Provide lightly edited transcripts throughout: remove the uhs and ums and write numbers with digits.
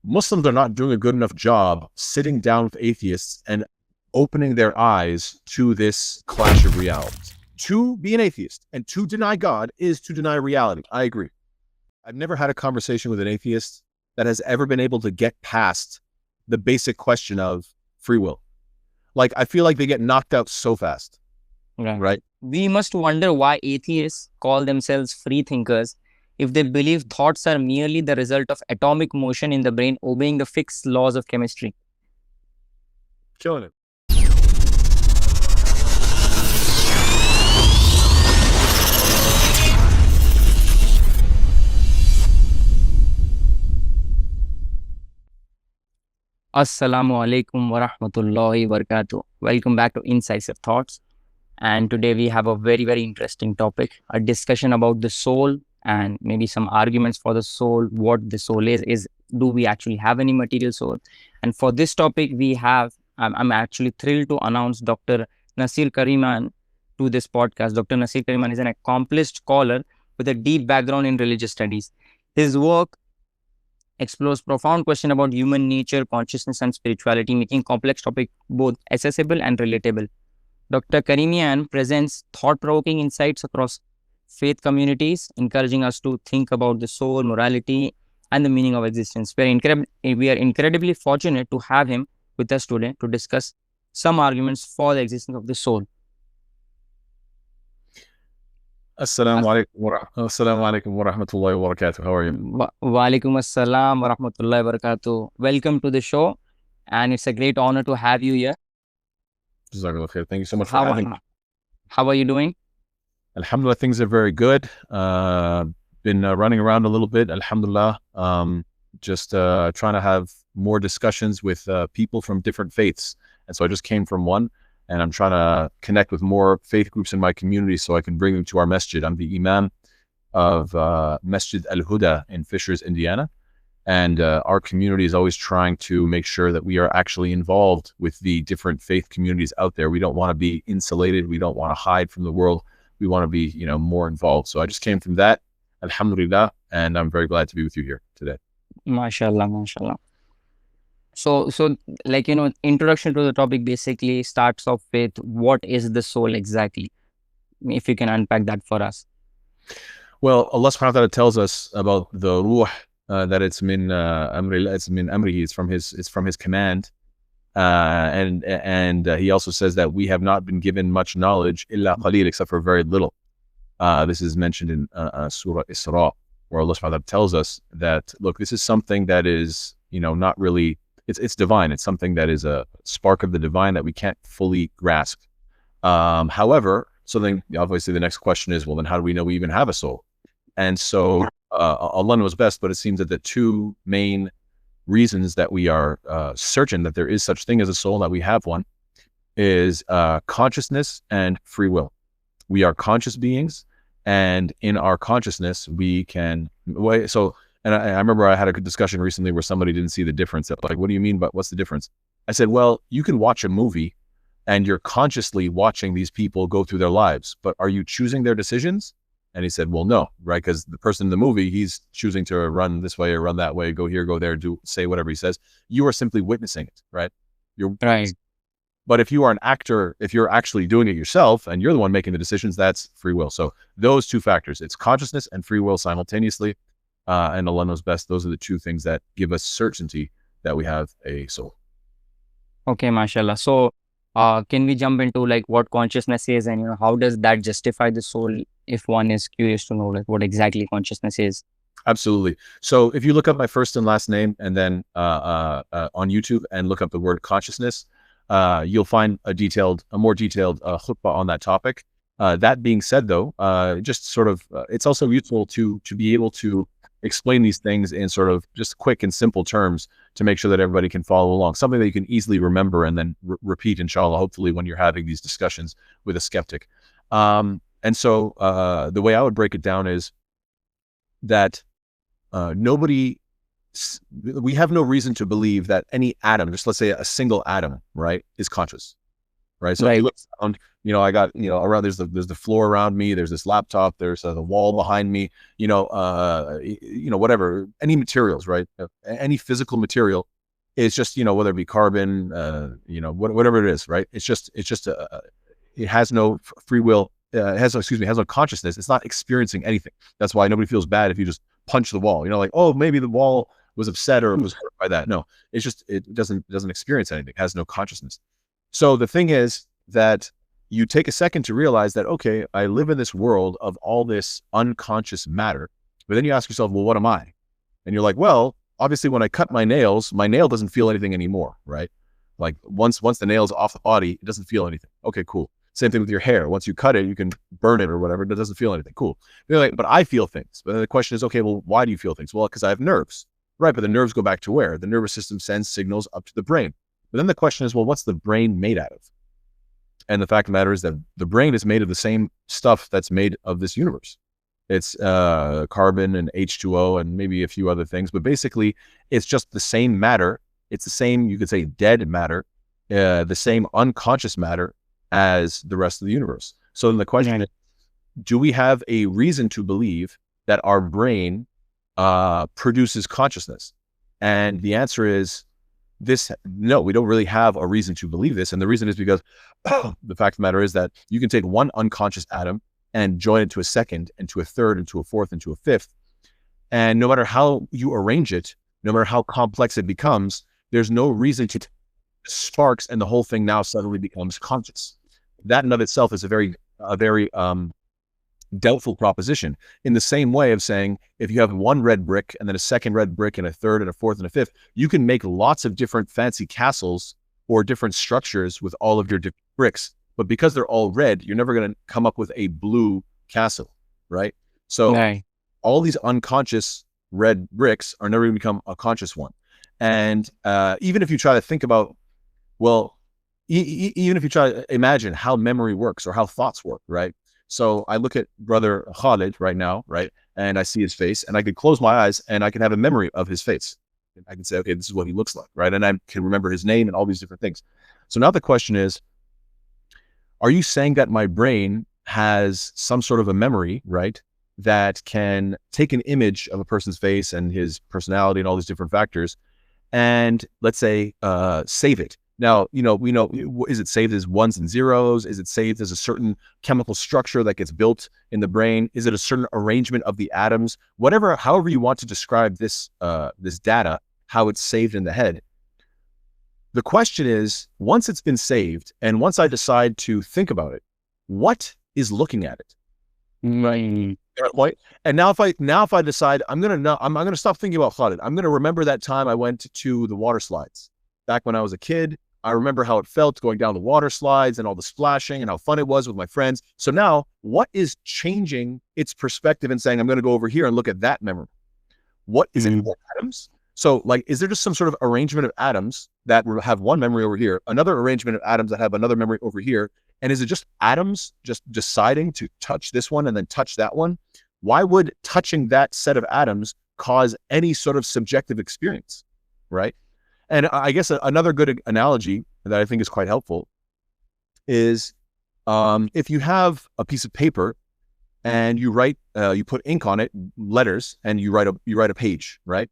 Muslims are not doing a good enough job sitting down with atheists and opening their eyes to this clash of realities. To be an atheist and to deny God is to deny reality. I agree. I've never had a conversation with an atheist that has ever been able to get past the basic question of free will. Like, I feel like they get knocked out so fast, right? We must wonder why atheists call themselves free thinkers if they believe thoughts are merely the result of atomic motion in the brain obeying the fixed laws of chemistry. Killing it. Assalamu alaikum wa rahmatullahi wa barakatuh. Welcome back to Incisive Thoughts. And today we have a very, very interesting topic, a discussion about the soul and maybe some arguments for the soul, what the soul is do we actually have any material soul? And for this topic, we have, I'm actually thrilled to announce Dr. Nasser Karimian to this podcast. Dr. Nasser Karimian is an accomplished scholar with a deep background in religious studies. His work explores profound questions about human nature, consciousness, and spirituality, making complex topics both accessible and relatable. Dr. Karimian presents thought-provoking insights across faith communities, encouraging us to think about the soul, morality, and the meaning of existence. We are incredibly fortunate to have him with us today to discuss some arguments for the existence of the soul. Assalamu alaikum wa rahmatullahi wa barakatuh. How are you? Wa alaikum assalam wa rahmatullahi wa barakatuh. Welcome to the show, and it's a great honor to have you here. Thank you so much for having me. How are you doing? Alhamdulillah, things are very good. Been running around a little bit, alhamdulillah. Just trying to have more discussions with people from different faiths. And so I just came from one, and I'm trying to connect with more faith groups in my community so I can bring them to our masjid. I'm the imam of Masjid Al-Huda in Fishers, Indiana. And our community is always trying to make sure that we are actually involved with the different faith communities out there. We don't want to be insulated. We don't want to hide from the world. We want to be, more involved. So I just came from that, alhamdulillah, and I'm very glad to be with you here today. MashaAllah, MashaAllah. So introduction to the topic basically starts off with what is the soul exactly? If you can unpack that for us. Well, Allah subhanahu wa ta'ala tells us about the ruh, that it's min amrihi, it's from his command. And he also says that we have not been given much knowledge, illa qaleel, except for very little. This is mentioned in Surah Isra, where Allah subhanahu wa ta'ala tells us that, look, this is something that is, not really, it's divine. It's something that is a spark of the divine that we can't fully grasp. However, so then obviously the next question is, well, then how do we know we even have a soul? And so Allah knows best, but it seems that the two main reasons that we are certain that there is such thing as a soul, that we have one, is consciousness and free will. We are conscious beings, and in our consciousness we can and I remember I had a good discussion recently where somebody didn't see the difference. Like, what do you mean, but what's the difference? I said, well, you can watch a movie and you're consciously watching these people go through their lives, but are you choosing their decisions? And he said, well, no, right? Because the person in the movie, he's choosing to run this way or run that way, go here, go there, say whatever he says. You are simply witnessing it, right? You're right. But if you are an actor, if you're actually doing it yourself and you're the one making the decisions, that's free will. So those two factors, it's consciousness and free will simultaneously. And Allah knows best. Those are the two things that give us certainty that we have a soul. Okay, mashallah. So can we jump into what consciousness is, and how does that justify the soul, if one is curious to know what exactly consciousness is? Absolutely. So if you look up my first and last name and then on YouTube and look up the word consciousness, you'll find a more detailed khutbah on that topic. That being said, though, just sort of, it's also useful to be able to explain these things in sort of just quick and simple terms to make sure that everybody can follow along. Something that you can easily remember and then repeat, inshallah, hopefully when you're having these discussions with a skeptic. And so the way I would break it down is that we have no reason to believe that any atom, just let's say a single atom, right, is conscious. right? So if you look around, I got, around, there's the floor around me, there's this laptop, there's the wall behind me, whatever, any materials, right? Any physical material is just, whether it be carbon, whatever it is, right? It's just it has no free will. It has no consciousness. It's not experiencing anything. That's why nobody feels bad if you just punch the wall. Like, oh, maybe the wall was upset or was hurt by that. No, it's just, it doesn't experience anything. It has no consciousness. So the thing is that you take a second to realize that, okay, I live in this world of all this unconscious matter, but then you ask yourself, well, what am I? And you're like, well, obviously when I cut my nails, my nail doesn't feel anything anymore, right? Like once the nail's off the body, it doesn't feel anything. Okay, cool. Same thing with your hair. Once you cut it, you can burn it or whatever. It doesn't feel anything. Cool. Like, but I feel things. But then the question is, okay, well, why do you feel things? Well, because I have nerves, right? But the nerves go back to where? The nervous system sends signals up to the brain. But then the question is, well, what's the brain made out of? And the fact of the matter is that the brain is made of the same stuff that's made of this universe. It's carbon and H2O and maybe a few other things. But basically, it's just the same matter. It's the same, you could say, dead matter, the same unconscious matter as the rest of the universe. So then the question is, do we have a reason to believe that our brain produces consciousness? And the answer is no, we don't really have a reason to believe this. And the reason is because the fact of the matter is that you can take one unconscious atom and join it to a second and to a third and to a fourth and to a fifth. And no matter how you arrange it, no matter how complex it becomes, there's no reason to sparks and the whole thing now suddenly becomes conscious. That in of itself is a very doubtful proposition. In the same way of saying, if you have one red brick and then a second red brick and a third and a fourth and a fifth, you can make lots of different fancy castles or different structures with all of your different bricks. But because they're all red, you're never going to come up with a blue castle, right? So all these unconscious red bricks are never going to become a conscious one. And even if you try to think about, well, even if you try to imagine how memory works or how thoughts work, right? So I look at brother Khalid right now, right? And I see his face and I could close my eyes and I can have a memory of his face. I can say, okay, this is what he looks like, right? And I can remember his name and all these different things. So now the question is, are you saying that my brain has some sort of a memory, right, that can take an image of a person's face and his personality and all these different factors and, let's say, save it? Now, we know, is it saved as ones and zeros? Is it saved as a certain chemical structure that gets built in the brain? Is it a certain arrangement of the atoms? However you want to describe this, this data, how it's saved in the head. The question is, once it's been saved and once I decide to think about it, what is looking at it? Right. And now if I decide I'm gonna stop thinking about Khalid, I'm gonna remember that time I went to the water slides back when I was a kid. I remember how it felt going down the water slides and all the splashing and how fun it was with my friends. So now what is changing its perspective and saying, I'm going to go over here and look at that memory? What is it? Atoms? So like, is there just some sort of arrangement of atoms that have one memory over here, another arrangement of atoms that have another memory over here? And is it just atoms just deciding to touch this one and then touch that one? Why would touching that set of atoms cause any sort of subjective experience, right? And I guess another good analogy that I think is quite helpful is if you have a piece of paper and you write, you put ink on it, letters, and you write a page, right?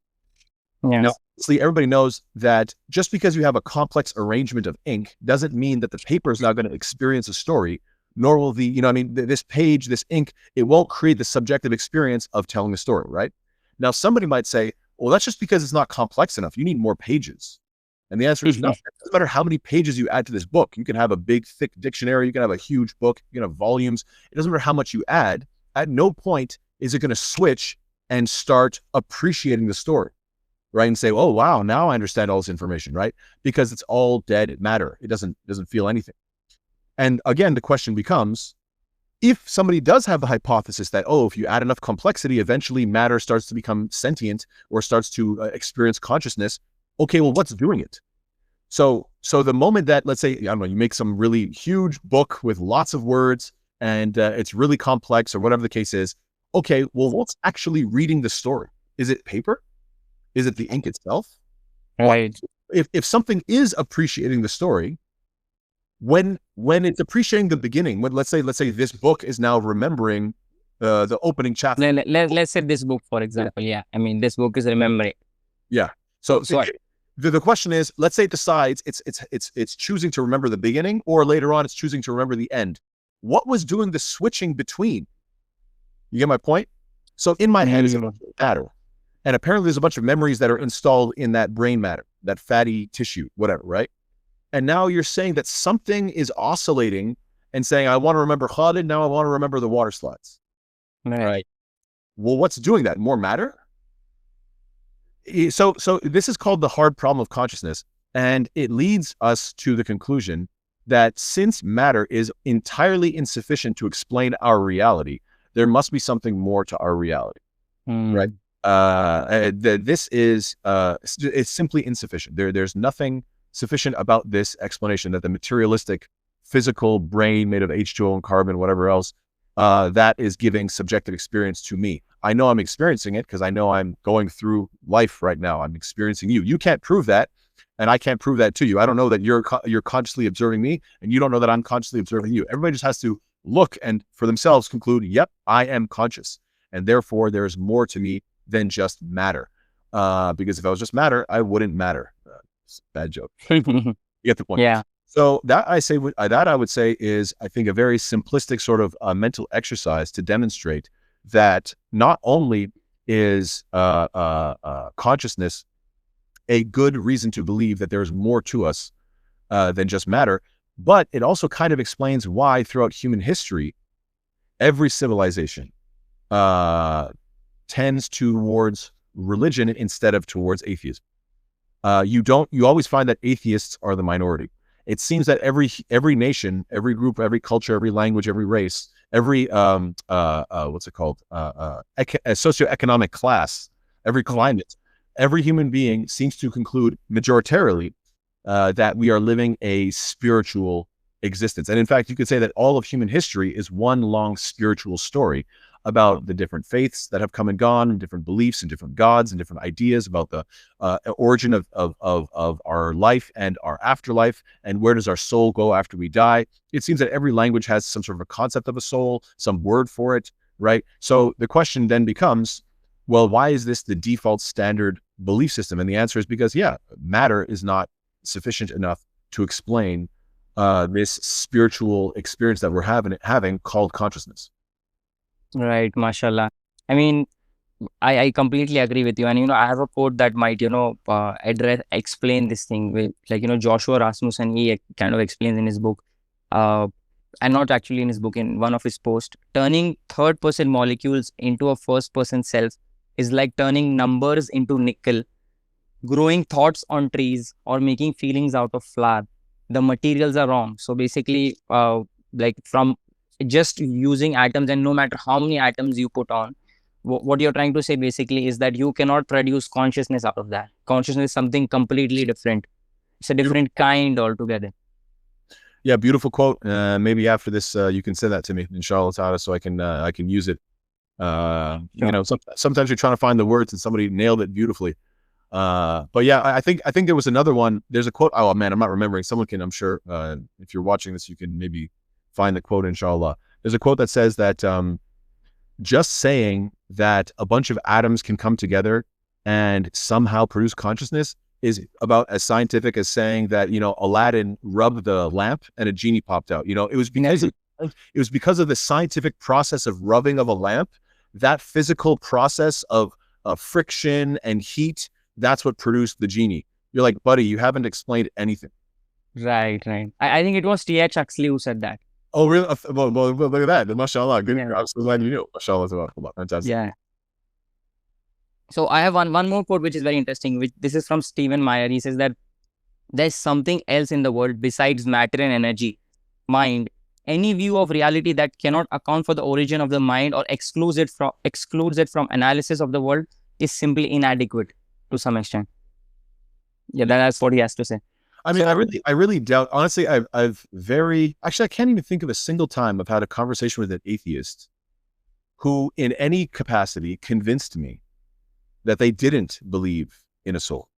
Yes. Now, obviously, everybody knows that just because you have a complex arrangement of ink doesn't mean that the paper is not going to experience a story, nor will this page, this ink, it won't create the subjective experience of telling a story, right? Now, somebody might say, well, that's just because it's not complex enough. You need more pages. And the answer is no. It doesn't matter how many pages you add to this book. You can have a big, thick dictionary. You can have a huge book. You can have volumes. It doesn't matter how much you add. At no point is it going to switch and start appreciating the story, right? And say, oh, wow, now I understand all this information, right? Because it's all dead matter. It doesn't feel anything. And again, the question becomes, if somebody does have the hypothesis that, oh, if you add enough complexity, eventually matter starts to become sentient or starts to experience consciousness, okay, well, what's doing it? So the moment that, let's say, I don't know, you make some really huge book with lots of words and it's really complex or whatever the case is, okay, well, what's actually reading the story? Is it paper? Is it the ink itself? Right. If something is appreciating the story, when it's appreciating the beginning, when let's say this book is now remembering the opening chapter. Let's say this book, for example. Yeah. I mean, this book is remembering. Yeah. So So the question is, let's say it decides it's choosing to remember the beginning, or later on it's choosing to remember the end. What was doing the switching between? You get my point? So in my head is a bunch of matter. And apparently there's a bunch of memories that are installed in that brain matter, that fatty tissue, whatever, right? And now you're saying that something is oscillating and saying, I want to remember Khalid, now I want to remember the water slides. right. Well, what's doing that? More matter? So this is called the hard problem of consciousness. And it leads us to the conclusion that since matter is entirely insufficient to explain our reality, there must be something more to our reality, right? This is, it's simply insufficient. There's nothing sufficient about this explanation that the materialistic physical brain made of H2O and carbon, whatever else, that is giving subjective experience to me. I know I'm experiencing it because I know I'm going through life right now. I'm experiencing you. You can't prove that, and I can't prove that to you. I don't know that you're consciously observing me, and you don't know that I'm consciously observing you. Everybody just has to look and for themselves conclude, yep, I am conscious, and therefore there's more to me than just matter. Because if I was just matter, I wouldn't matter. Bad joke. You get the point. Yeah. So that I would say is, I think, a very simplistic sort of mental exercise to demonstrate that not only is consciousness a good reason to believe that there's more to us than just matter, but it also kind of explains why throughout human history, every civilization tends towards religion instead of towards atheism. You always find that atheists are the minority. It seems that every nation, every group, every culture, every language, every race, every what's it called? A socioeconomic class, every climate, every human being seems to conclude majoritarily that we are living a spiritual existence. And in fact, you could say that all of human history is one long spiritual story about the different faiths that have come and gone, and different beliefs and different gods and different ideas about the origin of our life and our afterlife, and where does our soul go after we die. It seems that every language has some sort of a concept of a soul, some word for it, right? So the question then becomes, well, why is this the default standard belief system? And the answer is because, yeah, matter is not sufficient enough to explain this spiritual experience that we're having called consciousness. Right, mashallah. I mean, I completely agree with you. And, I have a quote that might, explain this thing with, Joshua Rasmussen, he kind of explains in his book, and not actually in his book, in one of his posts, turning third-person molecules into a first-person self is like turning numbers into nickel, growing thoughts on trees, or making feelings out of flour. The materials are wrong. So basically, from just using atoms, and no matter how many atoms you put on, what you're trying to say basically is that you cannot produce consciousness out of that. Consciousness is something completely different. It's a different kind altogether. Yeah, beautiful quote. Maybe after this, you can send that to me, inshallah ta'ala, so I can use it. Sometimes you're trying to find the words and somebody nailed it beautifully. But yeah, I think there was another one. There's a quote. Oh man, I'm not remembering. Someone can, I'm sure, if you're watching this, you can maybe find the quote, inshallah. There's a quote that says that just saying that a bunch of atoms can come together and somehow produce consciousness is about as scientific as saying that, Aladdin rubbed the lamp and a genie popped out. It was because of the scientific process of rubbing of a lamp, that physical process of friction and heat, that's what produced the genie. You're like, buddy, you haven't explained anything. Right. I think it was T.H. Huxley who said that. Oh, really? Well, look at that. Mashallah. Good. Yeah. I'm so glad you knew. Mashallah. Fantastic. Yeah. So I have one more quote, which is very interesting. This is from Stephen Meyer. He says that there's something else in the world besides matter and energy, mind. Any view of reality that cannot account for the origin of the mind or excludes it from analysis of the world is simply inadequate to some extent. Yeah, that's what he has to say. I mean, I really doubt, honestly, I can't even think of a single time I've had a conversation with an atheist who in any capacity convinced me that they didn't believe in a soul.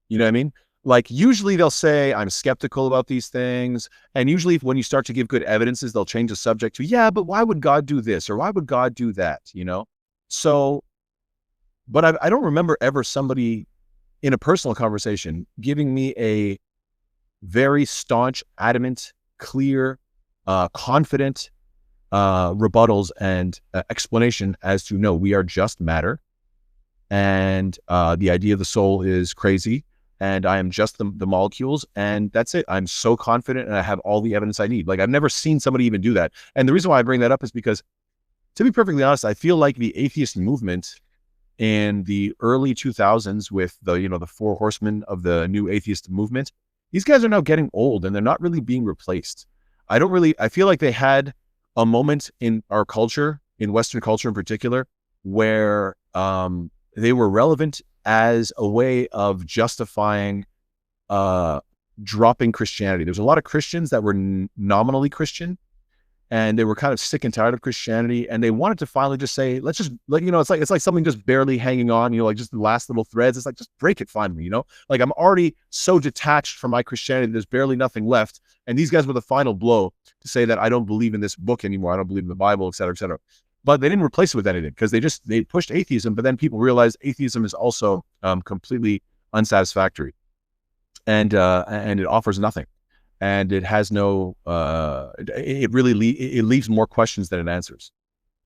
You know what I mean? like usually they'll say, I'm skeptical about these things. And usually when you start to give good evidences, they'll change the subject to, yeah, but why would God do this? Or why would God do that? You know? So, but I don't remember ever somebody in a personal conversation giving me a very staunch, adamant, clear, confident rebuttals and explanation as to, no, we are just matter. And the idea of the soul is crazy. And I am just the molecules, and that's it. I'm so confident, and I have all the evidence I need. Like, I've never seen somebody even do that. And the reason why I bring that up is because, to be perfectly honest, I feel like the atheist movement in the early 2000s with the, you know, the four horsemen of the new atheist movement, these guys are now getting old, and they're not really being replaced. I feel like they had a moment in our culture, in Western culture in particular, where they were relevant as a way of justifying dropping Christianity. There's a lot of Christians that were nominally Christian, and they were kind of sick and tired of Christianity, and they wanted to finally just say, let's just, you know, it's like something just barely hanging on, you know, like just the last little threads. It's like, just break it finally, you know? Like, I'm already so detached from my Christianity, there's barely nothing left. And these guys were the final blow to say that I don't believe in this book anymore. I don't believe in the Bible, et cetera, et cetera. But they didn't replace it with anything, because they pushed atheism, but then people realized atheism is also completely unsatisfactory, and it offers nothing, and it has no it leaves more questions than it answers,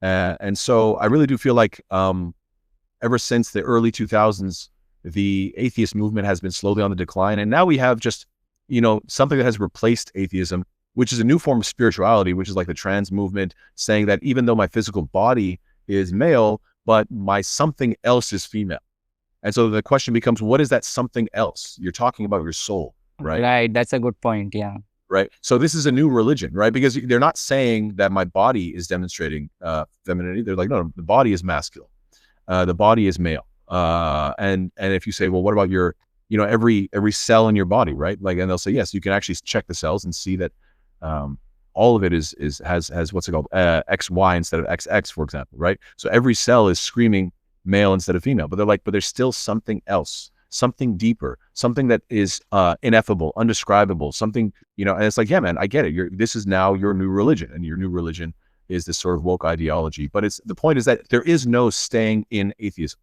and so I really do feel like ever since the early 2000s, the atheist movement has been slowly on the decline, and now we have just, you know, something that has replaced atheism, which is a new form of spirituality, which is like the trans movement, saying that even though my physical body is male, but my something else is female. And so the question becomes, what is that something else? You're talking about your soul, right? Right. That's a good point. Yeah. Right. So this is a new religion, right? Because they're not saying that my body is demonstrating femininity. They're like, no, the body is masculine. The body is male. And if you say, well, what about your, you know, every cell in your body, right? Like, and they'll say, yes, you can actually check the cells and see that all of it has what's it called, XY instead of XX, for example, right? So every cell is screaming male instead of female, but they're like, but there's still something else, something deeper, something that is ineffable, undescribable, something, you know. And it's like, yeah, man, I get it. This is now your new religion, and your new religion is this sort of woke ideology. But the point is that there is no staying in atheism,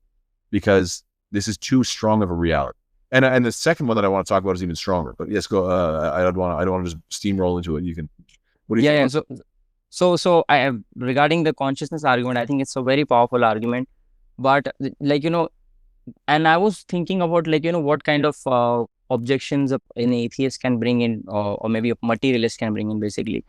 because this is too strong of a reality. And the second one that I want to talk about is even stronger. But yes, go. I don't want to just steamroll into it. You can. What do you think? Yeah. So I have, regarding the consciousness argument, I think it's a very powerful argument. But like, you know, and I was thinking about, like, you know, what kind of objections an atheist can bring in, or maybe a materialist can bring in, basically.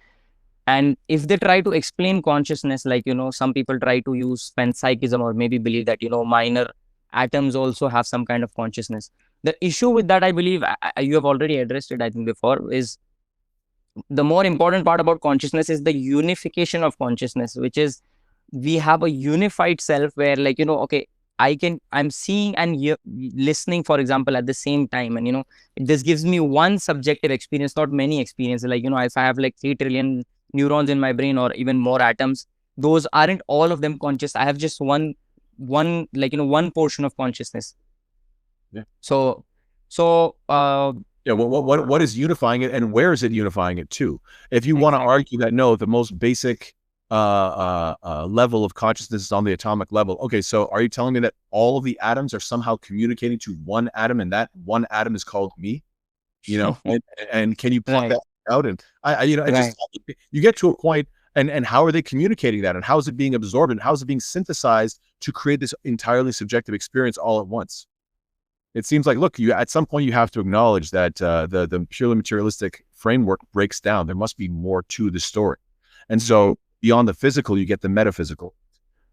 And if they try to explain consciousness, like, you know, some people try to use panpsychism, or maybe believe that, you know, minor atoms also have some kind of consciousness. The issue with that, I believe, you have already addressed it, I think, before, is the more important part about consciousness is the unification of consciousness, which is, we have a unified self where, like, you know, okay, I'm seeing and listening, for example, at the same time. And, you know, this gives me one subjective experience, not many experiences. Like, you know, if I have like 3 trillion neurons in my brain, or even more atoms, those aren't all of them conscious. I have just one, like, you know, one portion of consciousness. Yeah. So yeah, what is unifying it, and where is it unifying it to? If you want to argue that, no, the most basic level of consciousness is on the atomic level. Okay, so are you telling me that all of the atoms are somehow communicating to one atom, and that one atom is called me? You know, and can you plot that out? And you know, just, you get to a point, and how are they communicating that, and how is it being absorbed, and how is it being synthesized to create this entirely subjective experience all at once? It seems like, look, at some point you have to acknowledge that the purely materialistic framework breaks down. There must be more to the story. And so beyond the physical, you get the metaphysical.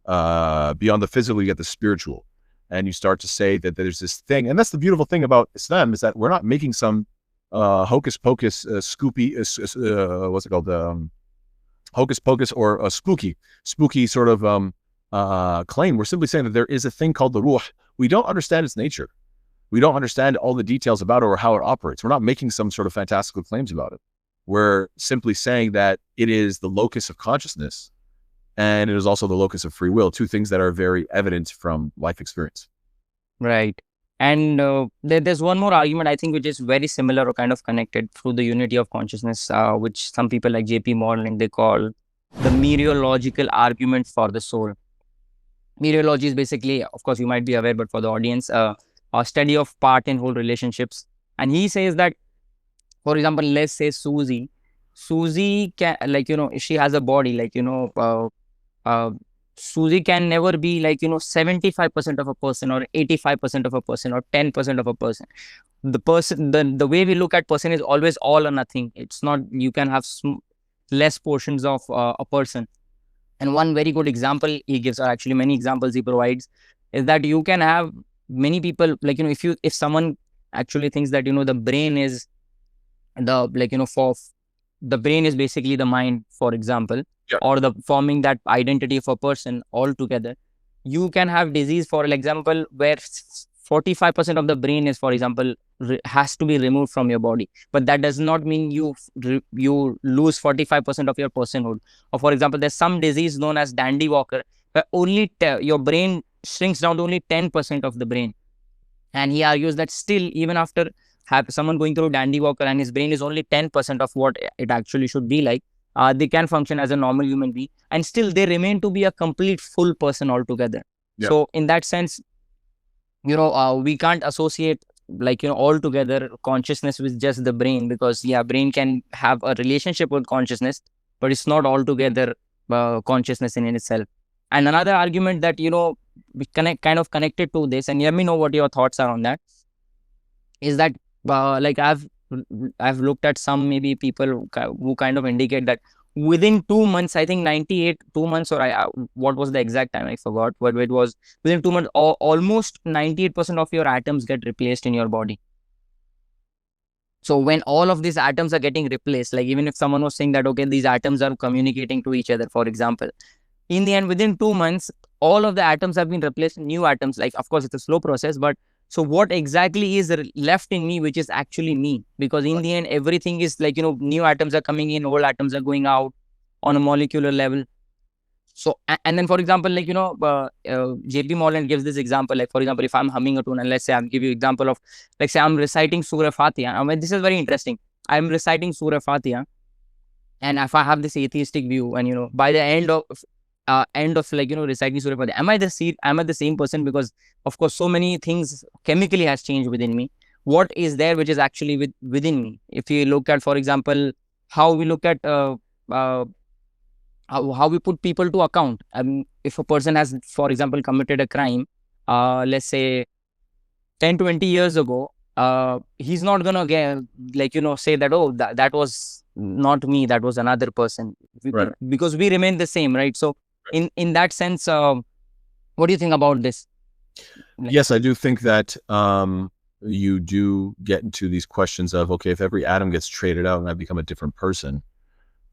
Beyond the physical, you get the spiritual. And you start to say that there's this thing. And that's the beautiful thing about Islam, is that we're not making some hocus pocus, scoopy, what's it called? Hocus pocus, or a spooky sort of claim. We're simply saying that there is a thing called the ruh. We don't understand its nature. We don't understand all the details about it or how it operates. We're not making some sort of fantastical claims about it. We're simply saying that it is the locus of consciousness, and it is also the locus of free will, two things that are very evident from life experience. Right. And there's one more argument, I think, which is very similar or kind of connected through the unity of consciousness, which some people like J.P. Morgan, they call the Mereological Argument for the soul. Mereology is basically, of course, you might be aware, but for the audience, a study of part and whole relationships. And he says that, for example, let's say Susie can, like, she has a body, like, Susie can never be like, 75% of a person or 85% of a person or 10% of a person. The way we look at person is always all or nothing. It's not, you can have less portions of a person. And one very good example he gives, or actually many examples he provides, is that you can have many people, like, if someone actually thinks that, the brain is the, like, for the brain is basically the mind, for example, or the forming that identity of a person altogether, you can have disease, for example, where 45% of the brain is, for example, has to be removed from your body. But that does not mean you lose 45% of your personhood. Or for example, there's some disease known as dandy walker, where only your brain shrinks down to only 10% of the brain. And he argues that still, even after someone going through dandy walker and his brain is only 10% of what it actually should be like, they can function as a normal human being, and still they remain to be a complete full person altogether. Yeah. So in that sense, we can't associate, like, altogether consciousness with just the brain, because brain can have a relationship with consciousness, but it's not altogether consciousness in itself. And another argument that, we kind of connected to this, and let me know what your thoughts are on that, is that like I've looked at some maybe people who kind of indicate that within 2 months, I think 2 months, or what was the exact time? I forgot, but it was within 2 months, almost 98% of your atoms get replaced in your body. So when all of these atoms are getting replaced, like even if someone was saying that, okay, these atoms are communicating to each other, for example, in the end, within 2 months, all of the atoms have been replaced with new atoms. Like, of course, it's a slow process, but so what exactly is left in me, which is actually me? Because in the end, everything is like, new atoms are coming in, old atoms are going out on a molecular level. So, and then, for example, like, J.P. Morgan gives this example, like, for example, if I'm humming a tune, and let's say I'll give you example of, like, say I'm reciting Surah Fatiha. I mean, this is very interesting. I'm reciting Surah Fatiha, and if I have this atheistic view, and, by the end of like, reciting Surah Fatiha, am I the same person? Because of course, so many things chemically has changed within me. What is there which is actually within me? If you look at, for example, how we look at how we put people to account. If a person has, for example, committed a crime, let's say 10-20 years ago, he's not gonna get, like, say that, oh, that was not me, that was another person, right? Because we remain the same, right? So in that sense, what do you think about this? Yes, I do think that you do get into these questions of, okay, if every atom gets traded out and I become a different person,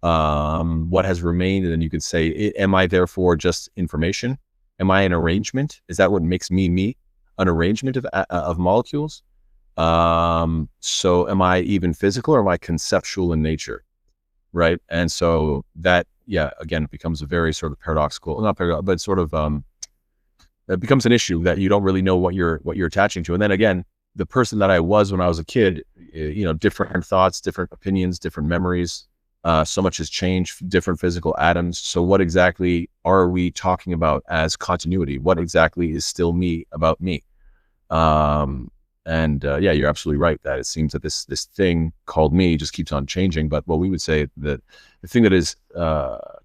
what has remained? And then you could say, am I therefore just information? Am I an arrangement? Is that what makes me? An arrangement of molecules? So am I even physical, or am I conceptual in nature? Right. And so that, again, it becomes a very sort of paradoxical, not paradoxical, but sort of, it becomes an issue that you don't really know what you're attaching to. And then again, the person that I was when I was a kid, different thoughts, different opinions, different memories, so much has changed, different physical atoms. So what exactly are we talking about as continuity? What exactly is still me about me? You're absolutely right that it seems that this thing called me just keeps on changing. But what we would say that the thing that is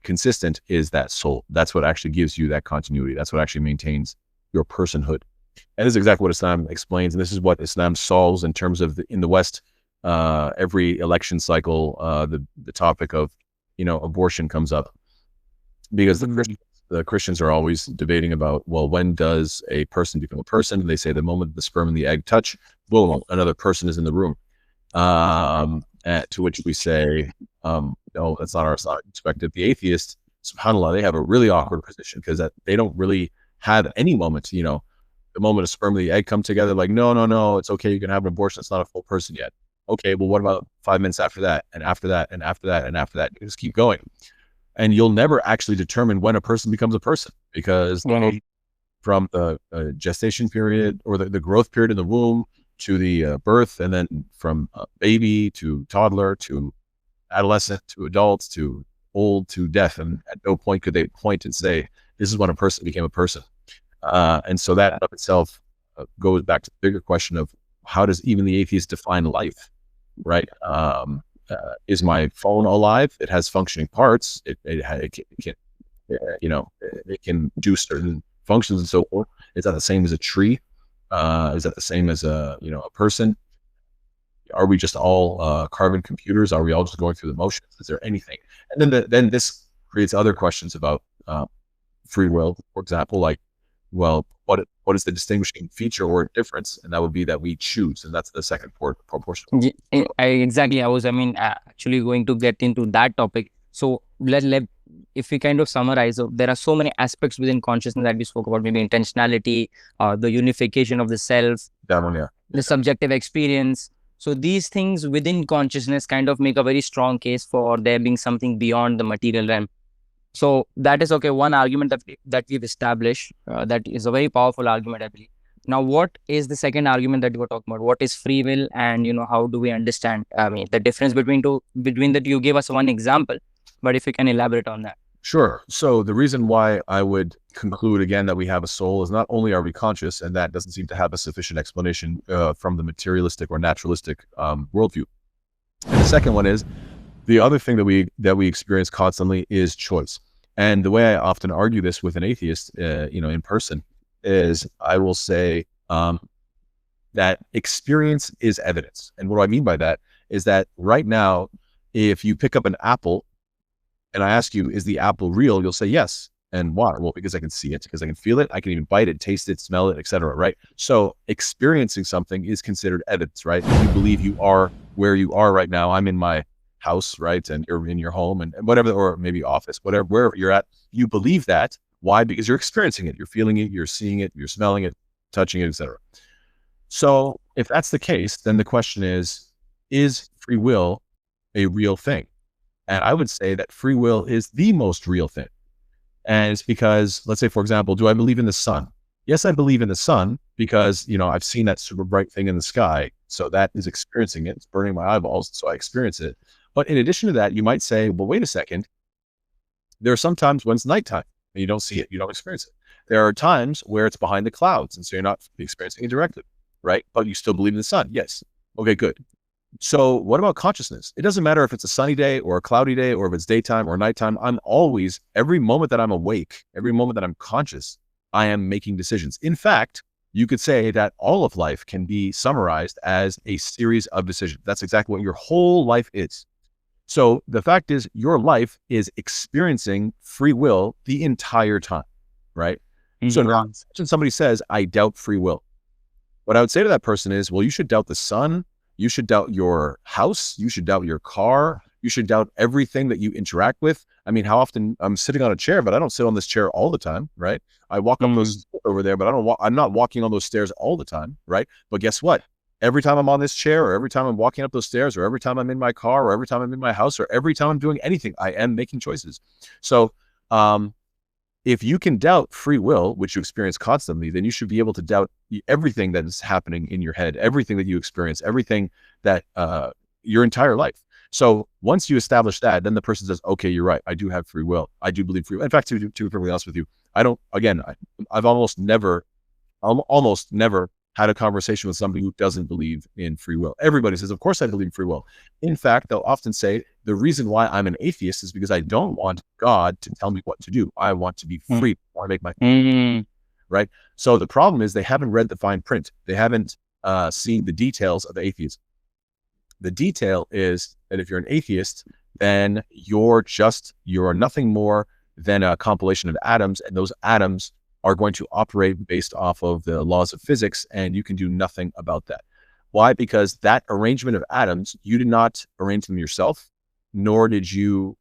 consistent is that soul. That's what actually gives you that continuity. That's what actually maintains your personhood. And this is exactly what Islam explains. And this is what Islam solves in terms of in the West. Every election cycle, the topic of, abortion comes up, because the Christians are always debating about, well, when does a person become a person? They say the moment the sperm and the egg touch, boom, another person is in the room. To which we say, no, that's not our perspective. The atheists, subhanAllah, they have a really awkward position, because they don't really have any moment, the moment a sperm and the egg come together, like, no, it's okay, you can have an abortion, it's not a full person yet. Okay, well, what about 5 minutes after that, and after that, and after that, and after that? You just keep going. And you'll never actually determine when a person becomes a person, because for from the gestation period or the growth period in the womb to the birth, and then from baby to toddler to adolescent to adults to old to death. And at no point could they point and say, this is when a person became a person. And so that in of itself goes back to the bigger question of how does even the atheist define life, right? Is my phone alive? It has functioning parts. It can, it can do certain functions and so forth. Is that the same as a tree? Is that the same as a person? Are we just all carbon computers? Are we all just going through the motions? Is there anything? And then this creates other questions about free will, for example, like, well, what is the distinguishing feature or difference? And that would be that we choose, and that's the second proportion. Exactly. I was actually going to get into that topic. So if we kind of summarize, there are so many aspects within consciousness that we spoke about, maybe intentionality, the unification of the self, the subjective experience. So these things within consciousness kind of make a very strong case for there being something beyond the material realm. So that is okay. One argument that we've established, that is a very powerful argument, I believe. Now, what is the second argument that you were talking about? What is free will, and how do we understand? I mean, the difference between that. You gave us one example, but if you can elaborate on that. Sure. So the reason why I would conclude again that we have a soul is not only are we conscious, and that doesn't seem to have a sufficient explanation from the materialistic or naturalistic worldview. And the second one is the other thing that we experience constantly is choice. And the way I often argue this with an atheist, in person, is I will say that experience is evidence. And what do I mean by that is that right now, if you pick up an apple and I ask you, is the apple real? You'll say yes. And why? Well, because I can see it, because I can feel it, I can even bite it, taste it, smell it, etc. Right? So experiencing something is considered evidence, right? If you believe you are where you are right now, I'm in my house, right? And you're in your home and whatever, or maybe office, wherever you're at, you believe that. Why? Because you're experiencing it, you're feeling it, you're seeing it, you're smelling it, touching it, etc. So if that's the case, then the question is free will a real thing? And I would say that free will is the most real thing. And it's because, let's say, for example, do I believe in the sun? Yes, I believe in the sun because, I've seen that super bright thing in the sky. So that is experiencing it. It's burning my eyeballs. So I experience it. But in addition to that, you might say, well, wait a second. There are some times when it's nighttime and you don't see it. You don't experience it. There are times where it's behind the clouds. And so you're not experiencing it directly, right? But you still believe in the sun. Yes. Okay, good. So what about consciousness? It doesn't matter if it's a sunny day or a cloudy day or if it's daytime or nighttime. I'm always, every moment that I'm awake, every moment that I'm conscious, I am making decisions. In fact, you could say that all of life can be summarized as a series of decisions. That's exactly what your whole life is. So the fact is your life is experiencing free will the entire time, right? Mm-hmm. So now, when somebody says, I doubt free will, what I would say to that person is, well, you should doubt the sun. You should doubt your house. You should doubt your car. You should doubt everything that you interact with. I mean, how often I'm sitting on a chair, but I don't sit on this chair all the time, right? I walk up those stairs over there, but I'm not walking on those stairs all the time, right? But guess what? Every time I'm on this chair, or every time I'm walking up those stairs, or every time I'm in my car, or every time I'm in my house, or every time I'm doing anything, I am making choices. So, if you can doubt free will, which you experience constantly, then you should be able to doubt everything that is happening in your head, everything that you experience, everything that your entire life. So once you establish that, then the person says, okay, you're right. I do have free will. I do believe free will. In fact, to be perfectly honest with you, I've almost never had a conversation with somebody who doesn't believe in free will. Everybody says, of course I believe in free will. In fact, they'll often say, the reason why I'm an atheist is because I don't want God to tell me what to do. I want to be free. I want to make my right? So the problem is they haven't read the fine print. They haven't seen the details of atheism. The detail is that if you're an atheist, then you're nothing more than a compilation of atoms, and those atoms are going to operate based off of the laws of physics, and you can do nothing about that. Why? Because that arrangement of atoms, you did not arrange them yourself, nor did you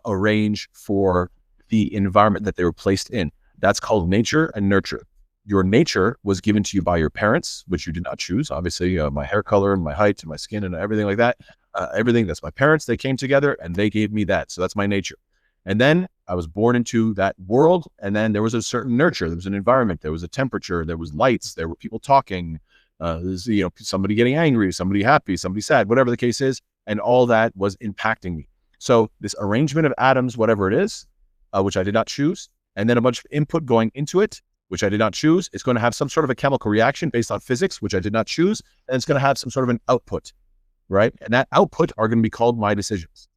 arrange for the environment that they were placed in. That's called nature and nurture. Your nature was given to you by your parents, which you did not choose. Obviously, my hair color and my height and my skin and everything like that, everything, that's my parents. They came together and they gave me that. So that's my nature. And then I was born into that world, and then there was a certain nurture. There was an environment. There was a temperature. There was lights. There were people talking. There's, somebody getting angry, somebody happy, somebody sad, whatever the case is, and all that was impacting me. So this arrangement of atoms, whatever it is, which I did not choose, and then a bunch of input going into it, which I did not choose, it's going to have some sort of a chemical reaction based on physics, which I did not choose, and it's going to have some sort of an output, right? And that output are going to be called my decisions.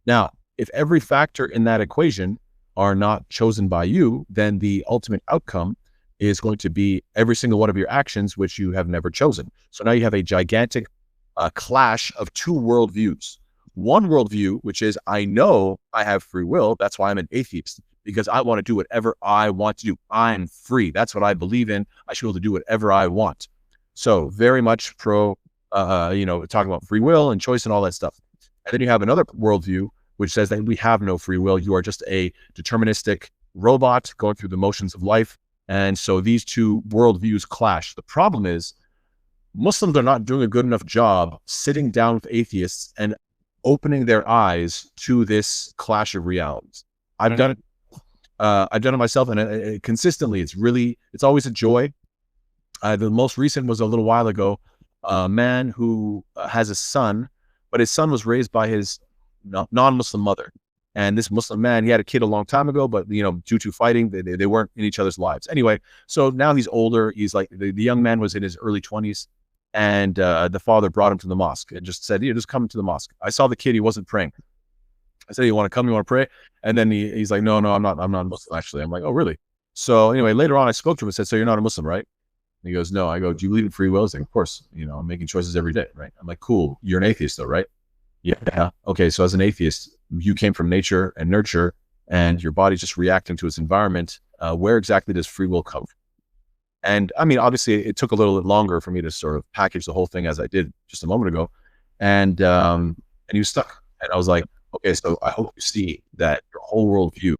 Now, if every factor in that equation are not chosen by you, then the ultimate outcome is going to be every single one of your actions, which you have never chosen. So now you have a gigantic clash of two worldviews. One worldview, which is, I know I have free will. That's why I'm an atheist, because I want to do whatever I want to do. I'm free. That's what I believe in. I should be able to do whatever I want. So very much pro, talking about free will and choice and all that stuff. And then you have another worldview, which says that we have no free will. You are just a deterministic robot going through the motions of life. And so these two worldviews clash. The problem is Muslims are not doing a good enough job sitting down with atheists and opening their eyes to this clash of realities. I've done it myself, and consistently, it's always a joy. The most recent was a little while ago, a man who has a son, but his son was raised by his non-Muslim mother. And this Muslim man, he had a kid a long time ago, but due to fighting, they weren't in each other's lives. Anyway, so now he's older. He's like, the young man was in his early 20s, and the father brought him to the mosque and just said, just come to the mosque. I saw the kid, he wasn't praying. I said, you want to come? You want to pray? And then he's like, no, I'm not Muslim, actually. I'm like, oh, really? So anyway, later on, I spoke to him and said, so you're not a Muslim, right? And he goes, no. I go, do you believe in free will? He's like, of course, I'm making choices every day, right? I'm like, cool. You're an atheist though, right? Yeah. Okay. So as an atheist, you came from nature and nurture, and your body's just reacting to its environment. Where exactly does free will come from? And I mean, obviously it took a little bit longer for me to sort of package the whole thing as I did just a moment ago. And he was stuck. And I was like, okay, so I hope you see that your whole worldview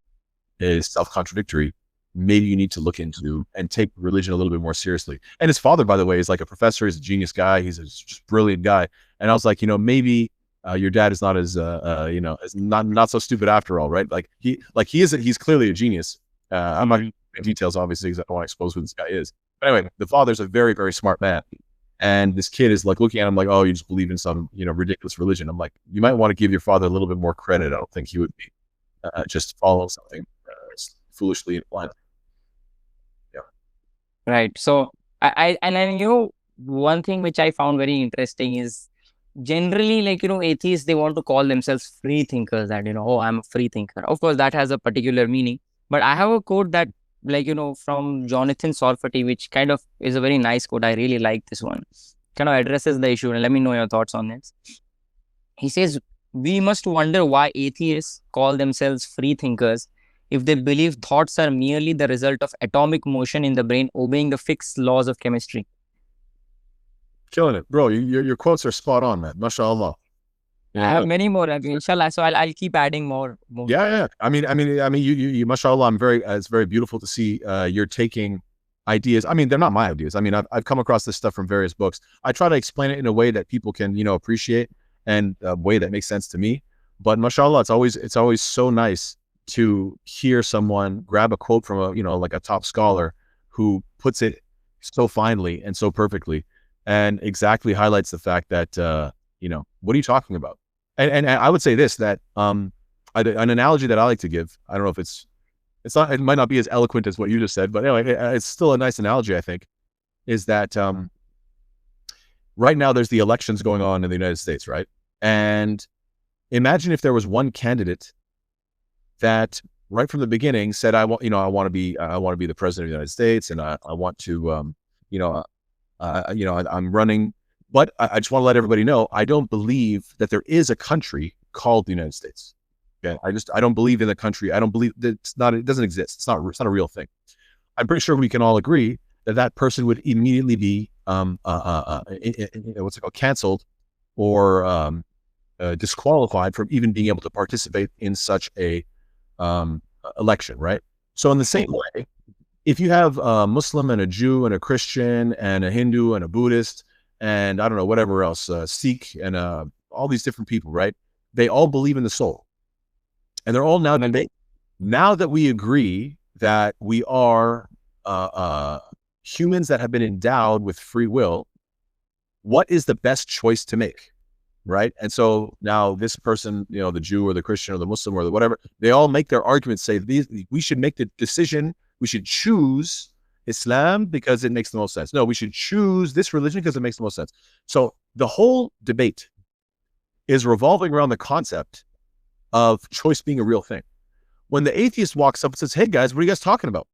is self-contradictory. Maybe you need to look into and take religion a little bit more seriously. And his father, by the way, is like a professor. He's a genius guy. He's a just brilliant guy. And I was like, maybe your dad is not as as not so stupid after all, right? He's clearly a genius. I'm not going into details, obviously, because I don't want to expose who this guy is. But anyway, the father's a very, very smart man. And this kid is like looking at him like, oh, you just believe in some, ridiculous religion. I'm like, you might want to give your father a little bit more credit. I don't think he would be just follow something foolishly and blindly. Yeah. Right. So one thing which I found very interesting is generally, atheists, they want to call themselves free thinkers, that, oh, I'm a free thinker. Of course, that has a particular meaning. But I have a quote that, from Jonathan Sarfati, which kind of is a very nice quote. I really like this one. Kind of addresses the issue, and let me know your thoughts on this. He says, we must wonder why atheists call themselves free thinkers if they believe thoughts are merely the result of atomic motion in the brain obeying the fixed laws of chemistry. Killing it, bro. Your quotes are spot on, man. MashaAllah. Yeah. I have many more, inshallah. So I'll keep adding more. Yeah. I mean, you, MashaAllah. It's very beautiful to see you're taking ideas. I mean, they're not my ideas. I mean, I've come across this stuff from various books. I try to explain it in a way that people can, appreciate, and a way that makes sense to me. But MashaAllah, it's always so nice to hear someone grab a quote from a top scholar who puts it so finely and so perfectly, and exactly highlights the fact that what are you talking about? And I would say this, that an analogy that I like to give, I don't know if it might not be as eloquent as what you just said, but anyway, it's still a nice analogy, I think, is that right now there's the elections going on in the United States, right? And imagine if there was one candidate that right from the beginning said, I want to be the president of the United States, and I want to, I'm running. But I just want to let everybody know, I don't believe that there is a country called the United States. Okay, I don't believe in the country. I don't believe that it doesn't exist. It's not a real thing. I'm pretty sure we can all agree that person would immediately be canceled or disqualified from even being able to participate in such a election, right? So in the same way, if you have a Muslim and a Jew and a Christian and a Hindu and a Buddhist, and I don't know, whatever else, Sikh and all these different people, right? They all believe in the soul. And they're all now now that we agree that we are humans that have been endowed with free will, what is the best choice to make? Right. And so now this person, the Jew or the Christian or the Muslim or the whatever, they all make their arguments, say we should make the decision, we should choose Islam because it makes the most sense. No, we should choose this religion because it makes the most sense. So the whole debate is revolving around the concept of choice being a real thing. When the atheist walks up and says, hey guys, what are you guys talking about?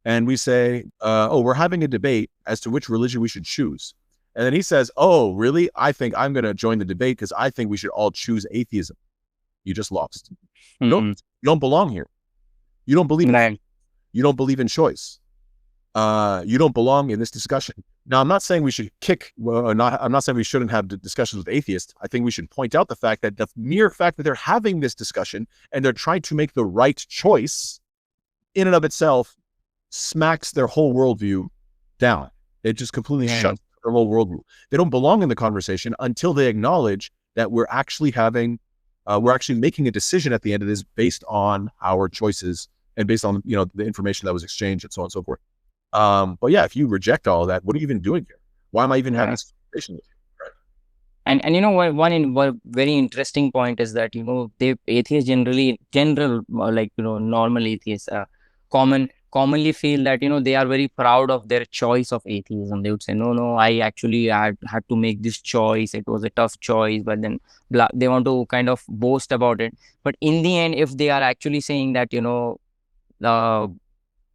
And we say, oh, we're having a debate as to which religion we should choose. And then he says, oh, really? I think I'm going to join the debate because I think we should all choose atheism. You just lost. You don't belong here. You don't believe you don't believe in choice. You don't belong in this discussion. Now, I'm not saying we should I'm not saying we shouldn't have discussions with atheists. I think we should point out the fact that the mere fact that they're having this discussion and they're trying to make the right choice in and of itself smacks their whole worldview down. It just completely shuts their whole worldview. They don't belong in the conversation until they acknowledge that we're actually making a decision at the end of this based on our choices and based on, the information that was exchanged and so on and so forth. But yeah, if you reject all of that, what are you even doing here? Why am I even having this conversation with you? Right? And one very interesting point is that, the atheists normal atheists, commonly feel that, they are very proud of their choice of atheism. They would say, no, I actually had to make this choice. It was a tough choice, but then they want to kind of boast about it. But in the end, if they are actually saying that,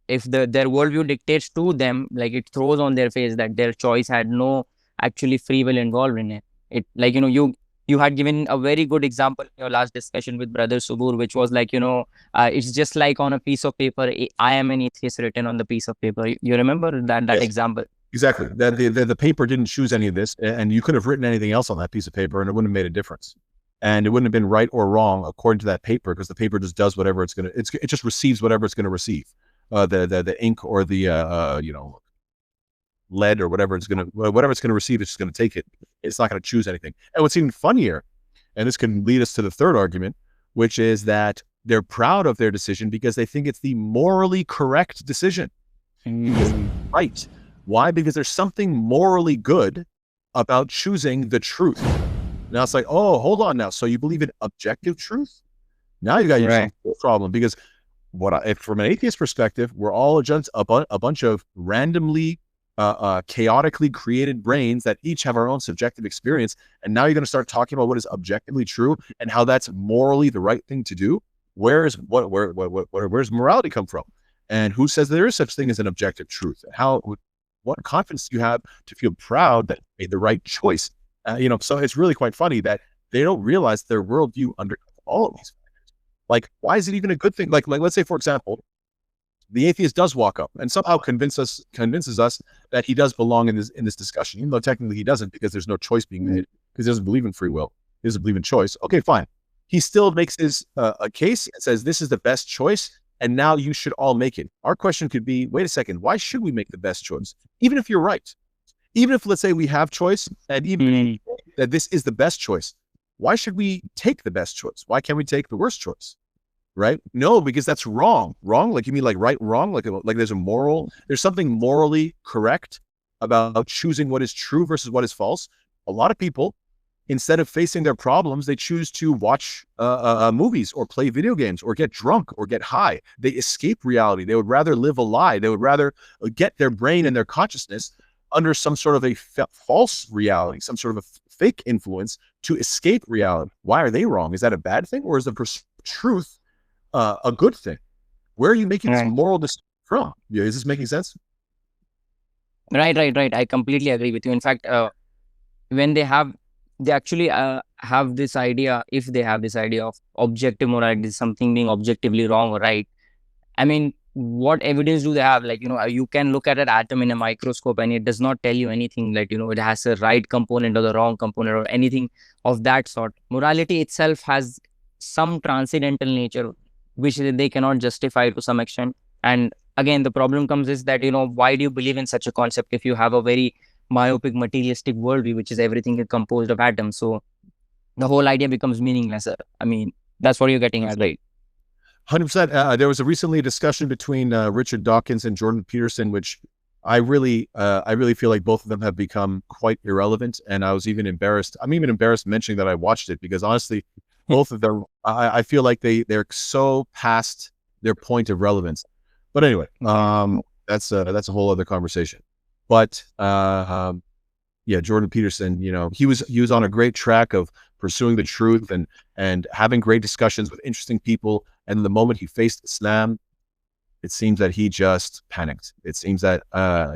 if their worldview dictates to them, like it throws on their face that their choice had no actually free will involved in it. It like, you had given a very good example in your last discussion with Brother Subur, which was like, it's just like on a piece of paper, I am an atheist written on the piece of paper. You remember that yes. example? Exactly. That the paper didn't choose any of this, and you could have written anything else on that piece of paper and it wouldn't have made a difference. And it wouldn't have been right or wrong according to that paper, because the paper just does whatever it just receives whatever it's going to receive. The ink or the lead or whatever it's going to receive, it's just going to take it. It's not going to choose anything. And what's even funnier, and this can lead us to the third argument, which is that they're proud of their decision because they think it's the morally correct decision. Right. Why? Because there's something morally good about choosing the truth. Now it's like, oh, hold on now. So you believe in objective truth? Now you got yourself a problem, because if from an atheist perspective, we're all a bunch of randomly, chaotically created brains that each have our own subjective experience. And now you're going to start talking about what is objectively true and how that's morally the right thing to do. Where's morality come from? And who says there is such thing as an objective truth? What confidence do you have to feel proud that you made the right choice? So it's really quite funny that they don't realize their worldview under all of these factors. Like, why is it even a good thing? Like let's say, for example, the atheist does walk up and somehow convinces us that he does belong in this discussion, even though technically he doesn't, because there's no choice being made, because he doesn't believe in free will. He doesn't believe in choice. Okay, fine. He still makes his a case and says this is the best choice, and now you should all make it. Our question could be, wait a second, why should we make the best choice? Even if you're right, even if, let's say, we have choice, and even that this is the best choice, why should we take the best choice? Why can't we take the worst choice? Right? No, because that's wrong. Wrong? Like, you mean like right, wrong? Like there's something morally correct about choosing what is true versus what is false. A lot of people, instead of facing their problems, they choose to watch movies or play video games or get drunk or get high. They escape reality. They would rather live a lie. They would rather get their brain and their consciousness under some sort of a false reality, some sort of a fake influence to escape reality. Why are they wrong? Is that a bad thing? Or is the truth a good thing? Where are you making this moral decision from? Is this making sense? Right. I completely agree with you. In fact, when they actually have this idea, if they have this idea of objective morality, something being objectively wrong or right, I mean, what evidence do they have? Like, you can look at an atom in a microscope and it does not tell you anything like, it has a right component or the wrong component or anything of that sort. Morality itself has some transcendental nature, which they cannot justify to some extent. And again, the problem comes is that, why do you believe in such a concept if you have a very myopic materialistic worldview, which is everything is composed of atoms? So the whole idea becomes meaningless. I mean, that's what you're getting at, right? 100%. There was recently a discussion between Richard Dawkins and Jordan Peterson, which I really feel like both of them have become quite irrelevant. And I was even embarrassed. I'm even embarrassed mentioning that I watched it, because honestly, both of them, I feel like they're so past their point of relevance. But anyway, that's a whole other conversation. But yeah, Jordan Peterson, he was on a great track of pursuing the truth and having great discussions with interesting people. And the moment he faced Islam, it seems that he just panicked. It seems that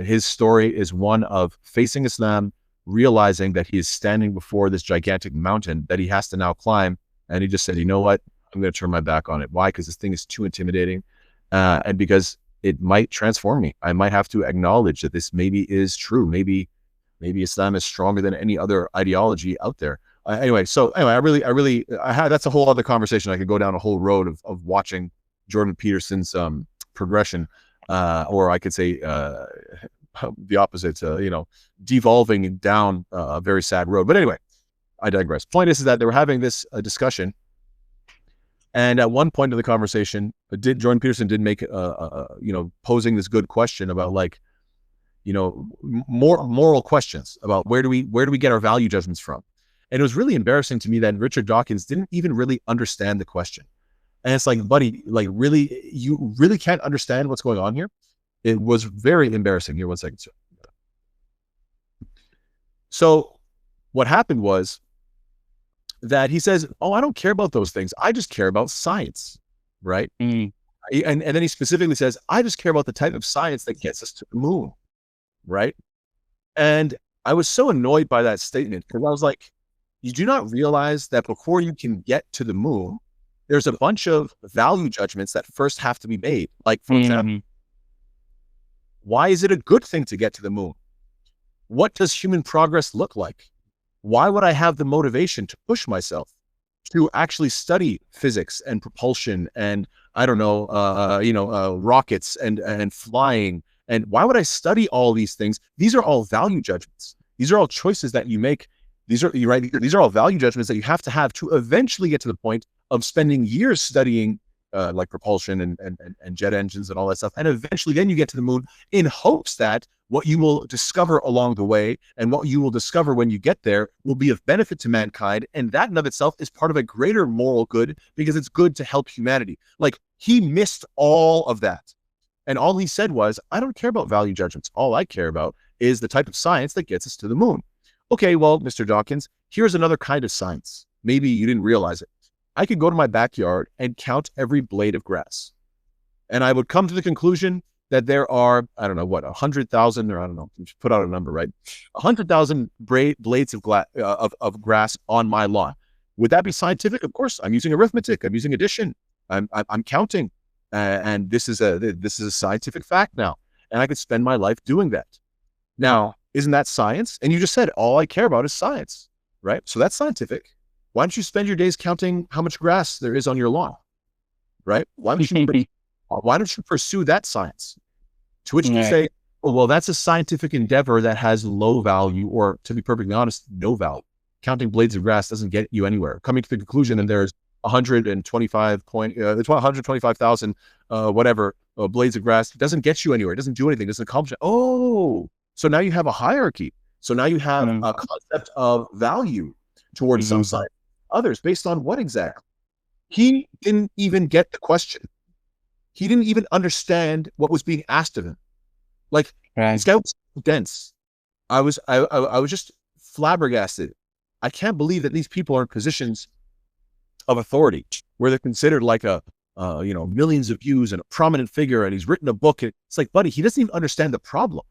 his story is one of facing Islam, realizing that he is standing before this gigantic mountain that he has to now climb. And he just said, you know what? I'm going to turn my back on it. Why? Because this thing is too intimidating. And because it might transform me. I might have to acknowledge that this maybe is true. Maybe Islam is stronger than any other ideology out there. Anyway, that's a whole other conversation. I could go down a whole road of watching Jordan Peterson's progression, or I could say the opposite, devolving down a very sad road. But anyway, I digress. Point is that they were having this discussion, and at one point in the conversation, Jordan Peterson did make posing this good question about moral questions about where do we get our value judgments from. And it was really embarrassing to me that Richard Dawkins didn't even really understand the question. And it's like, buddy, really, you really can't understand what's going on here? It was very embarrassing. Here, 1 second, sir. So what happened was that he says, oh, I don't care about those things. I just care about science, right? And then he specifically says, I just care about the type of science that gets us to the moon, right? And I was so annoyed by that statement, because I was like, you do not realize that before you can get to the moon, there's a bunch of value judgments that first have to be made. Like, for example, why is it a good thing to get to the moon? What does human progress look like? Why would I have the motivation to push myself to actually study physics and propulsion and, I don't know, rockets and flying? And why would I study all these things? These are all value judgments. These are all choices that you make. These are all value judgments that you have to eventually get to the point of spending years studying like propulsion and jet engines and all that stuff. And eventually then you get to the moon in hopes that what you will discover along the way and what you will discover when you get there will be of benefit to mankind. And that in of itself is part of a greater moral good, because it's good to help humanity. Like, he missed all of that. And all he said was, I don't care about value judgments. All I care about is the type of science that gets us to the moon. Okay, well, Mr. Dawkins, here's another kind of science. Maybe you didn't realize it. I could go to my backyard and count every blade of grass. And I would come to the conclusion that there are, I don't know what, 100,000, or I don't know, put out a number, right? 100,000 blades of grass on my lawn. Would that be scientific? Of course. I'm using arithmetic. I'm using addition. I'm counting. And this is a scientific fact now. And I could spend my life doing that. Now, isn't that science? And you just said, all I care about is science, right? So that's scientific. Why don't you spend your days counting how much grass there is on your lawn, right? Why don't you pursue that science? To which you say, oh, well, that's a scientific endeavor that has low value, or, to be perfectly honest, no value. Counting blades of grass doesn't get you anywhere. Coming to the conclusion that there's 125,000 blades of grass doesn't get you anywhere. It doesn't do anything. It doesn't accomplish it. Oh, so now you have a hierarchy. So now you have a concept of value towards some side, others based on what exactly? He didn't even get the question. He didn't even understand what was being asked of him. Like, this guy was dense. I was just flabbergasted. I can't believe that these people are in positions of authority where they're considered like millions of views and a prominent figure, and he's written a book. And it's like, buddy, he doesn't even understand the problem.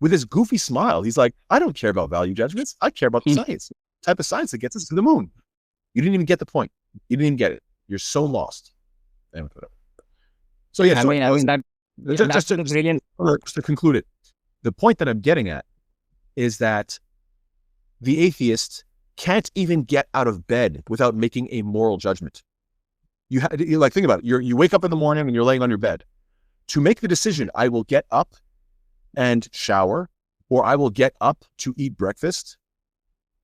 With his goofy smile, he's like, I don't care about value judgments. I care about the science, the type of science that gets us to the moon. You didn't even get the point. You didn't even get it. You're so lost. So yeah, just to conclude it, the point that I'm getting at is that the atheist can't even get out of bed without making a moral judgment. You think about it. You wake up in the morning and you're laying on your bed. To make the decision, I will get up and shower, or I will get up to eat breakfast.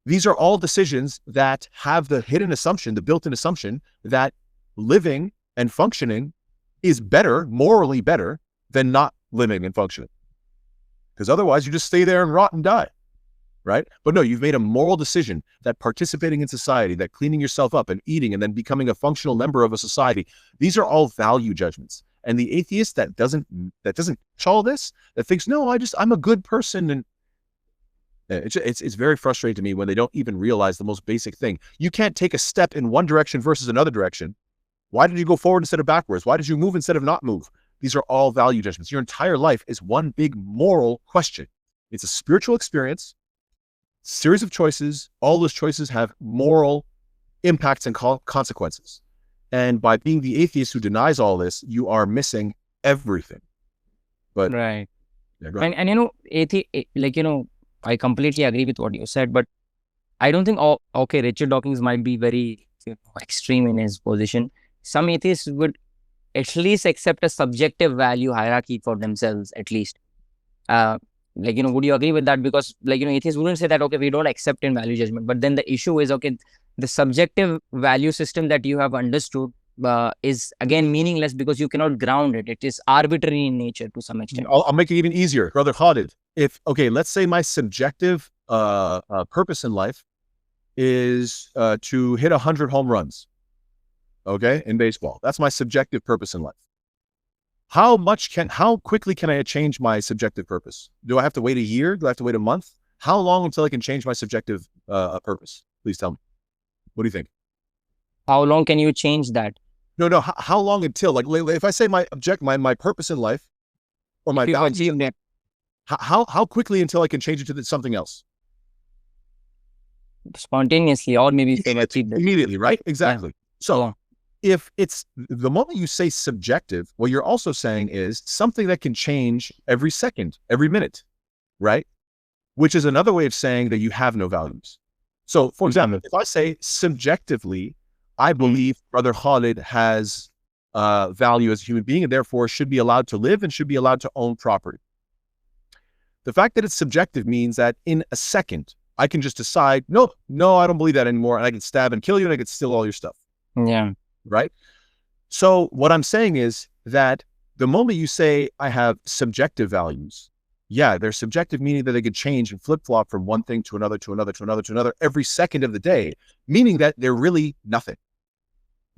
These are all decisions that have the hidden assumption, the built-in assumption that living and functioning is better, morally better, than not living and functioning. Because otherwise you just stay there and rot and die, right? But no, you've made a moral decision that participating in society, that cleaning yourself up and eating and then becoming a functional member of a society, these are all value judgments. And the atheist that doesn't touch all this, that thinks, no, I'm a good person, and it's very frustrating to me when they don't even realize the most basic thing. You can't take a step in one direction versus another direction. Why did you go forward instead of backwards? Why did you move instead of not move? These are all value judgments. Your entire life is one big moral question. It's a spiritual experience, series of choices. All those choices have moral impacts and consequences. And by being the atheist who denies all this, you are missing everything. But right. Yeah, go ahead. And I completely agree with what you said, but I don't think, okay, Richard Dawkins might be very extreme in his position. Some atheists would at least accept a subjective value hierarchy for themselves, at least. Would you agree with that? Because, atheists wouldn't say that, okay, we don't accept in value judgment. But then the issue is, okay, the subjective value system that you have understood is, again, meaningless because you cannot ground it. It is arbitrary in nature to some extent. I'll make it even easier. Brother Khalid, let's say my subjective purpose in life is to hit 100 home runs, okay, in baseball. That's my subjective purpose in life. How quickly can I change my subjective purpose? Do I have to wait a year? Do I have to wait a month? How long until I can change my subjective purpose? Please tell me. What do you think? How long can you change that? No. How long until, if I say my purpose in life, or my value, how quickly until I can change it to something else? Spontaneously, or maybe immediately, right? Exactly. Yeah. So if it's the moment you say subjective, what you're also saying is something that can change every second, every minute, right? Which is another way of saying that you have no values. So, for example, if I say subjectively, I believe Brother Khalid has value as a human being and therefore should be allowed to live and should be allowed to own property. The fact that it's subjective means that in a second, I can just decide, no, I don't believe that anymore. And I can stab and kill you and I can steal all your stuff. Yeah. Right? So what I'm saying is that the moment you say I have subjective values, yeah, they're subjective, meaning that they could change and flip-flop from one thing to another, to another, to another, to another every second of the day, meaning that they're really nothing.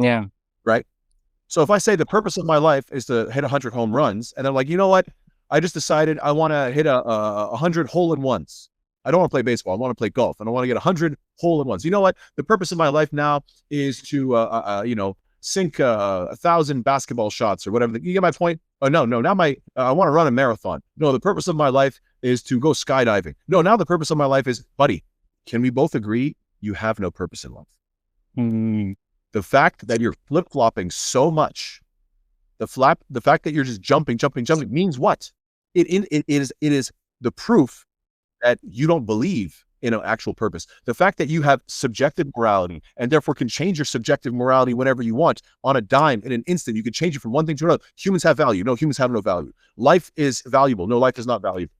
Yeah. Right? So if I say the purpose of my life is to hit 100 home runs, and I'm like, you know what? I just decided I want to hit 100 hole-in-ones. I don't want to play baseball. I want to play golf, and I want to get 100 hole-in-ones. You know what? The purpose of my life now is to, sink 1,000 basketball shots or whatever. You get my point? Oh, no. Now I want to run a marathon. No, the purpose of my life is to go skydiving. No, now the purpose of my life is, buddy, can we both agree you have no purpose in life? Mm. The fact that you're flip-flopping so much, the fact that you're just jumping means what? It is the proof that you don't believe in an actual purpose. The fact that you have subjective morality and therefore can change your subjective morality whenever you want on a dime, in an instant, you can change it from one thing to another. Humans have value. No, humans have no value. Life is valuable. No, life is not valuable.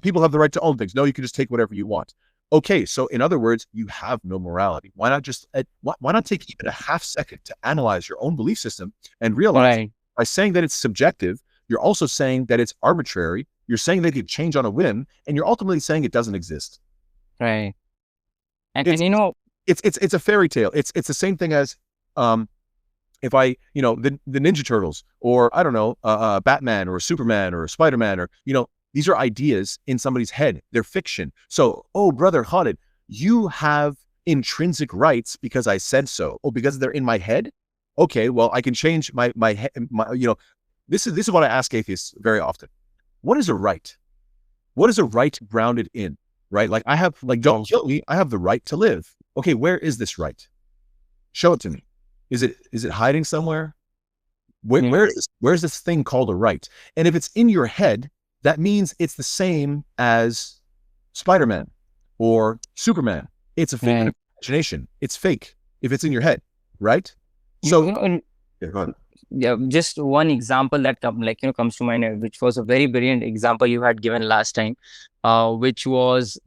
People have the right to own things. No, you can just take whatever you want. Okay, so in other words, you have no morality. Why not take even a half second to analyze your own belief system and realize by saying that it's subjective, you're also saying that it's arbitrary. You're saying that it could change on a whim, and you're ultimately saying it doesn't exist. Right. And it's a fairy tale. It's the same thing as if I, the Ninja Turtles, or I don't know, Batman or Superman or Spider-Man, or, these are ideas in somebody's head. They're fiction. So, oh, Brother Khalid, you have intrinsic rights because I said so. Oh, because they're in my head? Okay, well, I can change my this is what I ask atheists very often. What is a right? What is a right grounded in? Right? Like I have, don't kill me. I have the right to live. Okay, where is this right? Show it to me. Is it hiding somewhere? Where is this thing called a right? And if it's in your head, that means it's the same as Spider-Man or Superman. It's a figment of imagination. It's fake if it's in your head, right? So, yeah, go ahead. Yeah, just one example that comes to mind, which was a very brilliant example you had given last time, which was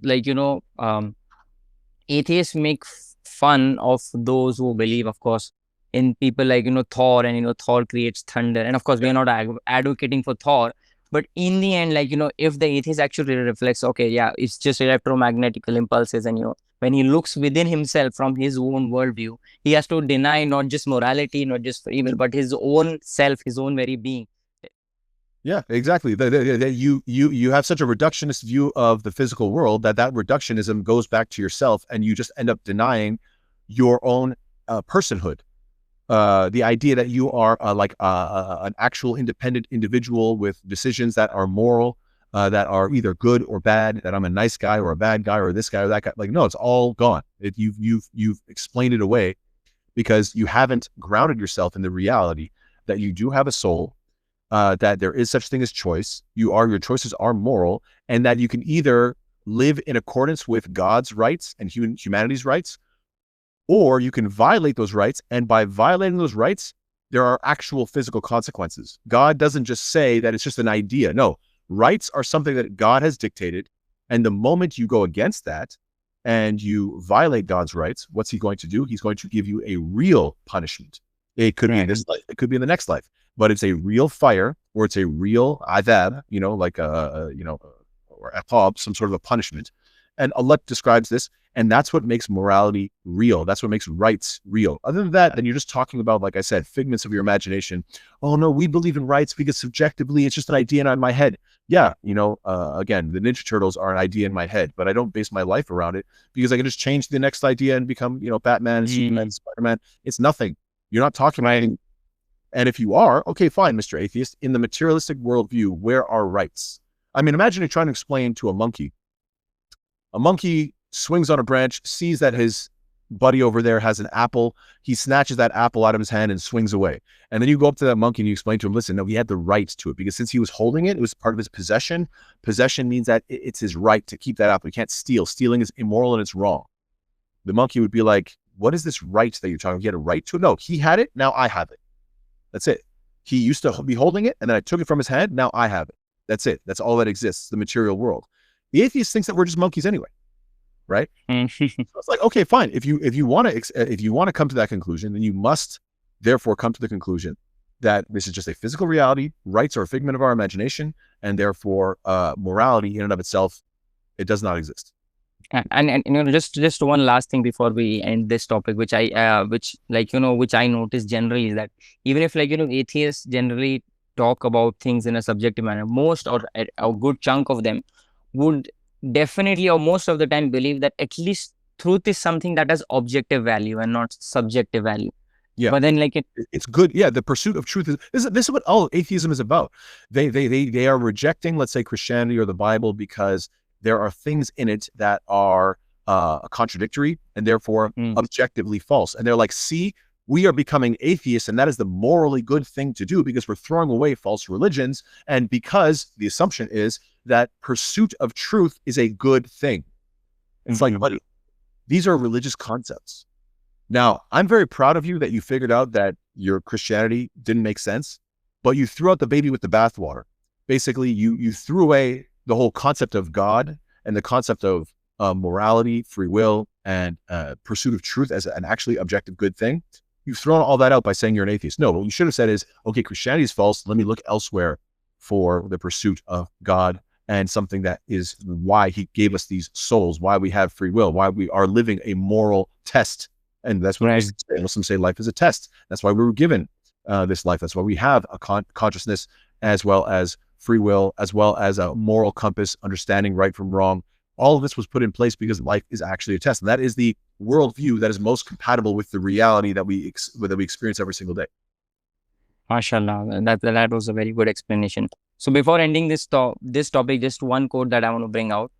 atheists make fun of those who believe, of course, in people like, Thor, and, Thor creates thunder. And of course, we are not advocating for Thor. But in the end, like, if the atheist actually reflects, okay, yeah, it's just electromagnetical impulses. And, when he looks within himself from his own worldview, he has to deny not just morality, not just free will, but his own self, his own very being. Yeah, exactly. You have such a reductionist view of the physical world that reductionism goes back to yourself, and you just end up denying your own personhood. The idea that you are an actual independent individual with decisions that are moral, that are either good or bad, that I'm a nice guy or a bad guy or this guy or that guy. Like, no, it's all gone. You've explained it away because you haven't grounded yourself in the reality that you do have a soul, that there is such thing as choice. Your choices are moral, and that you can either live in accordance with God's rights and humanity's rights, or you can violate those rights. And by violating those rights, there are actual physical consequences. God doesn't just say that it's just an idea. No, rights are something that God has dictated. And the moment you go against that and you violate God's rights, what's he going to do? He's going to give you a real punishment. It could be in this life. It could be in the next life. But it's a real fire, or it's a real adab, like or iqab, some sort of a punishment. And Allah describes this, and that's what makes morality real. That's what makes rights real. Other than that, then you're just talking about, like I said, figments of your imagination. Oh no, we believe in rights because subjectively it's just an idea in my head. Yeah, again, the Ninja Turtles are an idea in my head, but I don't base my life around it because I can just change the next idea and become, Batman, Superman, Spider-Man. It's nothing. You're not talking about anything. And if you are, okay, fine, Mr. Atheist, in the materialistic worldview, where are rights? I mean, imagine you're trying to explain to a monkey. A monkey swings on a branch, sees that his buddy over there has an apple. He snatches that apple out of his hand and swings away. And then you go up to that monkey and you explain to him, listen, no, he had the right to it because since he was holding it, it was part of his possession. Possession means that it's his right to keep that apple. You can't steal. Stealing is immoral and it's wrong. The monkey would be like, what is this right that you're talking about? He had a right to it? No, he had it. Now I have it. That's it. He used to be holding it and then I took it from his hand. Now I have it. That's it. That's all that exists, the material world. The atheist thinks that we're just monkeys anyway. Right? So it's like, okay, fine. If you want to come to that conclusion, then you must therefore come to the conclusion that this is just a physical reality. Rights are a figment of our imagination, and therefore morality in and of itself, it does not exist. And just one last thing before we end this topic, which I notice generally is that even if atheists generally talk about things in a subjective manner, most or a good chunk of them would definitely or most of the time believe that at least truth is something that has objective value and not subjective value. Yeah. But then it's good. Yeah. The pursuit of truth this is what all atheism is about. They are rejecting, let's say, Christianity or the Bible because there are things in it that are contradictory and therefore objectively false. And they're like, see, we are becoming atheists, and that is the morally good thing to do because we're throwing away false religions. And because the assumption is that pursuit of truth is a good thing. It's like, buddy, these are religious concepts. Now, I'm very proud of you that you figured out that your Christianity didn't make sense, but you threw out the baby with the bathwater. Basically, you threw away the whole concept of God and the concept of morality, free will, and pursuit of truth as an actually objective good thing. You've thrown all that out by saying you're an atheist. No, what you should have said is, okay, Christianity is false. Let me look elsewhere for the pursuit of God and something that is why he gave us these souls, why we have free will, why we are living a moral test. And that's what Muslims say life is a test. That's why we were given this life. That's why we have a consciousness as well as free will, as well as a moral compass, understanding right from wrong. All of this was put in place because life is actually a test. And that is the worldview that is most compatible with the reality that we experience every single day. MashaAllah, that was a very good explanation. So before ending this topic, just one quote that I want to bring out,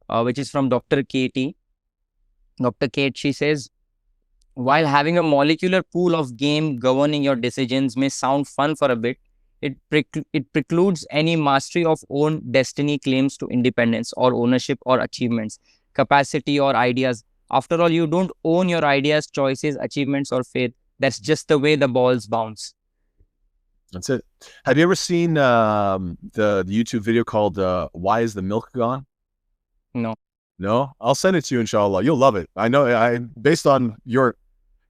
which is from Dr. Katie. Dr. Kate, she says, while having a molecular pool of game governing your decisions may sound fun for a bit, it precludes any mastery of own destiny, claims to independence or ownership or achievements, capacity or ideas. After all, you don't own your ideas, choices, achievements, or faith. That's just the way the balls bounce. That's it. Have you ever seen the YouTube video called Why is the Milk Gone? No. No? I'll send it to you, inshallah. You'll love it. I know, based on your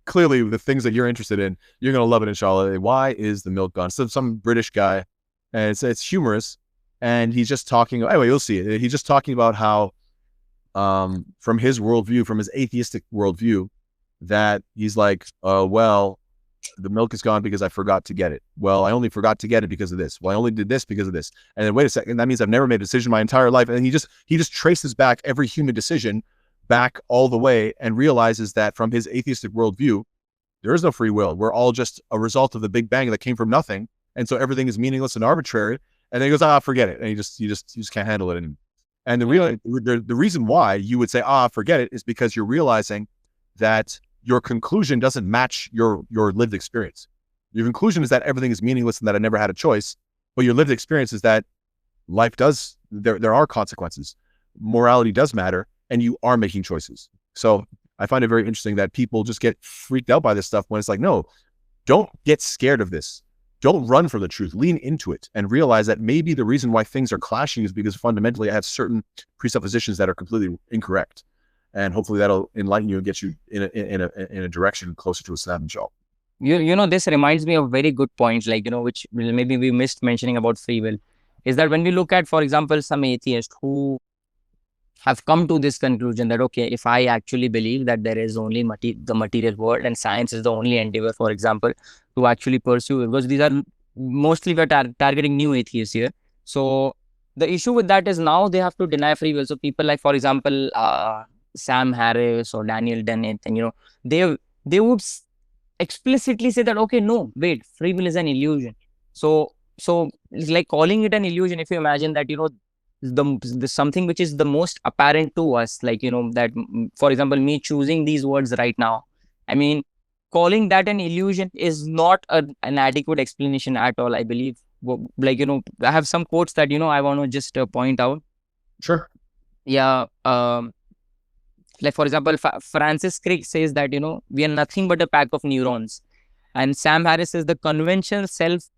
clearly the things that you're interested in, you're going to love it, inshallah. Why is the milk gone? So some British guy, and it's humorous, and he's just talking, anyway, you'll see it. He's just talking about how, from his worldview, from his atheistic worldview, that he's like, well, the milk is gone because I forgot to get it. Well, I only forgot to get it because of this. Well, I only did this because of this. And then wait a second, that means I've never made a decision my entire life. And he just traces back every human decision back all the way and realizes that from his atheistic worldview, there is no free will. We're all just a result of the Big Bang that came from nothing. And so everything is meaningless and arbitrary. And then he goes, forget it. And you just can't handle it anymore. And the reason why you would say, forget it, is because you're realizing that your conclusion doesn't match your lived experience. Your conclusion is that everything is meaningless and that I never had a choice. But your lived experience is that life does, there are consequences. Morality does matter, and you are making choices. So I find it very interesting that people just get freaked out by this stuff when it's like, no, don't get scared of this. Don't run from the truth. Lean into it and realize that maybe the reason why things are clashing is because fundamentally I have certain presuppositions that are completely incorrect. And hopefully that'll enlighten you and get you in a direction closer to Islam, inshallah. This reminds me of very good points, like, which maybe we missed mentioning about free will, is that when we look at, for example, some atheists who have come to this conclusion that, okay, if I actually believe that there is only the material world and science is the only endeavor, for example, to actually pursue, because these are mostly we're targeting new atheists here. So the issue with that is now they have to deny free will. So people like, for example, Sam Harris or Daniel Dennett, and they would explicitly say that, okay, no, wait, free will is an illusion. So it's like calling it an illusion. If you imagine that, the something which is the most apparent to us, like, that, for example, me choosing these words right now, I mean, calling that an illusion is not an adequate explanation at all, I believe. Like, I have some quotes that, I want to just point out. Sure. Yeah. Like, for example, Francis Crick says that, we are nothing but a pack of neurons. And Sam Harris says the conventional sense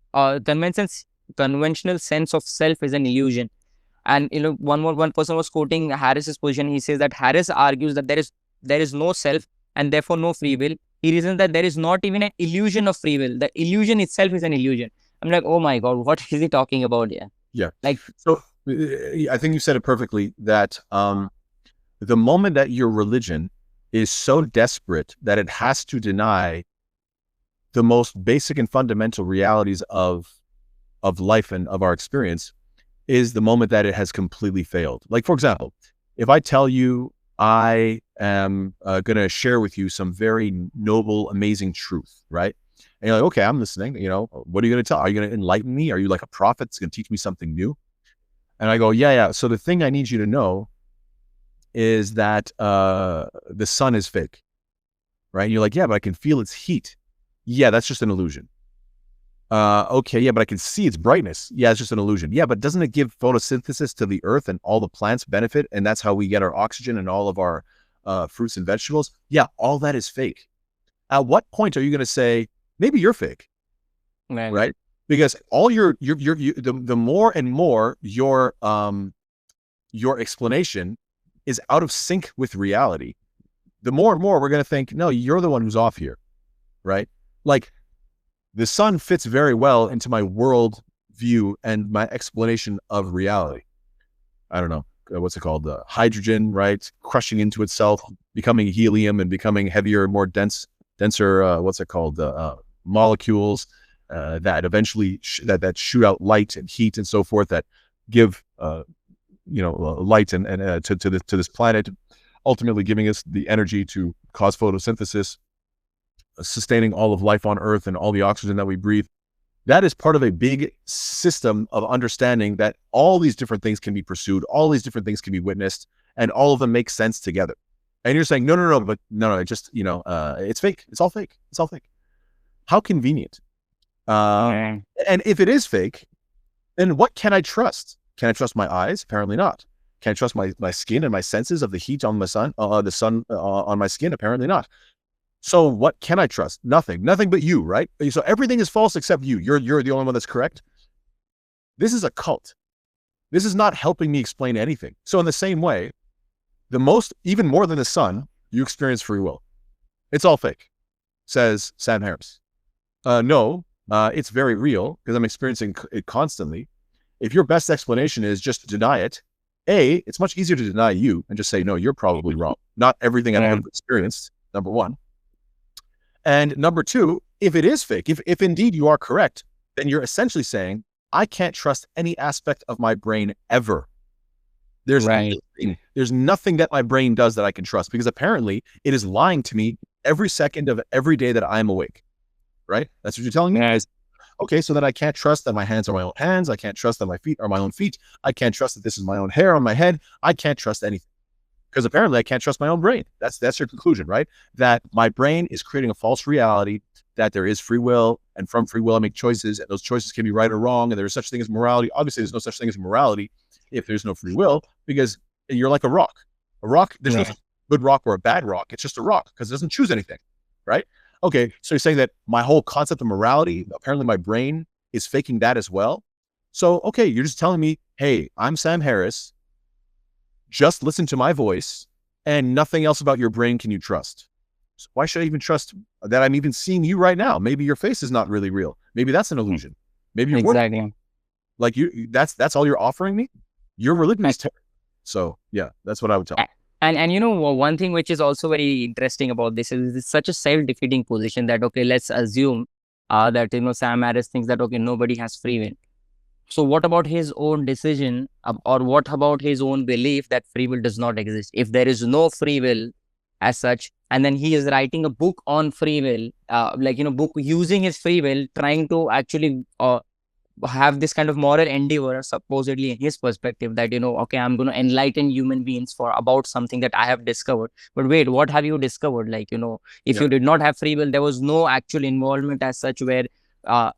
of self is an illusion. And, one person was quoting Harris's position. He says that Harris argues that there is no self and therefore no free will. He reasons that there is not even an illusion of free will. The illusion itself is an illusion. I'm like, oh my God, what is he talking about here? Yeah. Like, so I think you said it perfectly, that the moment that your religion is so desperate that it has to deny the most basic and fundamental realities of life and of our experience is the moment that it has completely failed. Like, for example, if I tell you I am going to share with you some very noble, amazing truth, right? And you're like, okay, I'm listening. What are you going to tell? Are you going to enlighten me? Are you like a prophet that's going to teach me something new? And I go, yeah. So the thing I need you to know is that the sun is fake, right? And you're like, yeah, but I can feel its heat. Yeah, that's just an illusion. Okay, yeah, but I can see its brightness. Yeah, it's just an illusion. Yeah, but doesn't it give photosynthesis to the earth and all the plants benefit? And that's how we get our oxygen and all of our fruits and vegetables. Yeah, all that is fake. At what point are you going to say, maybe you're fake, right? Because all the more and more your explanation is out of sync with reality, the more and more we're going to think, no, you're the one who's off here, right? Like, the sun fits very well into my world view and my explanation of reality. I don't know, what's it called? Hydrogen, right? Crushing into itself, becoming helium and becoming heavier, more denser, molecules that eventually that shoot out light and heat and so forth, that give, light and to this planet, ultimately giving us the energy to cause photosynthesis, sustaining all of life on Earth and all the oxygen that we breathe. That is part of a big system of understanding that all these different things can be pursued, all these different things can be witnessed, and all of them make sense together. And you're saying, no, but just, it's fake. It's all fake. It's all fake. How convenient. And if it is fake, then what can I trust? Can I trust my eyes? Apparently not. Can I trust my skin and my senses of the heat on the sun on my skin? Apparently not. So what can I trust? Nothing but you, right? So everything is false except you. You're the only one that's correct. This is a cult. This is not helping me explain anything. So in the same way, even more than the sun, you experience free will. It's all fake. says Sam Harris. No, it's very real because I'm experiencing it constantly. If your best explanation is just to deny it, A, it's much easier to deny you and just say, no, you're probably wrong. Not everything I've ever experienced, number one. And number two, if it is fake, if indeed you are correct, then you're essentially saying, I can't trust any aspect of my brain ever. There's nothing that my brain does that I can trust, because apparently it is lying to me every second of every day that I'm awake. Right? That's what you're telling me? Yes. Okay, so then I can't trust that my hands are my own hands. I can't trust that my feet are my own feet. I can't trust that this is my own hair on my head. I can't trust anything. Because apparently I can't trust my own brain. That's your conclusion, right? That my brain is creating a false reality, that there is free will, and from free will I make choices, and those choices can be right or wrong, and there's such thing as morality. Obviously, there's no such thing as morality if there's no free will, because you're like a rock. A rock, there's no good rock or a bad rock. It's just a rock because it doesn't choose anything, right? Okay, so you're saying that my whole concept of morality, apparently my brain is faking that as well. So, okay, you're just telling me, hey, I'm Sam Harris. Just listen to my voice, and nothing else about your brain can you trust. So why should I even trust that I'm even seeing you right now? Maybe your face is not really real. Maybe that's an illusion. Maybe you're exactly. Like that's all you're offering me? Your religion is terrible. So yeah, that's what I would tell. And you know, one thing which is also very interesting about this is it's such a self-defeating position that, okay, let's assume that, you know, Sam Harris thinks that, okay, nobody has free will. So what about his own decision, or what about his own belief that free will does not exist? If there is no free will as such, and then he is writing a book on free will, like, you know, book using his free will, trying to actually have this kind of moral endeavor, supposedly in his perspective, that, you know, okay, I'm going to enlighten human beings about something that I have discovered. But wait, what have you discovered? Like, you know, if you did not have free will, there was no actual involvement as such, where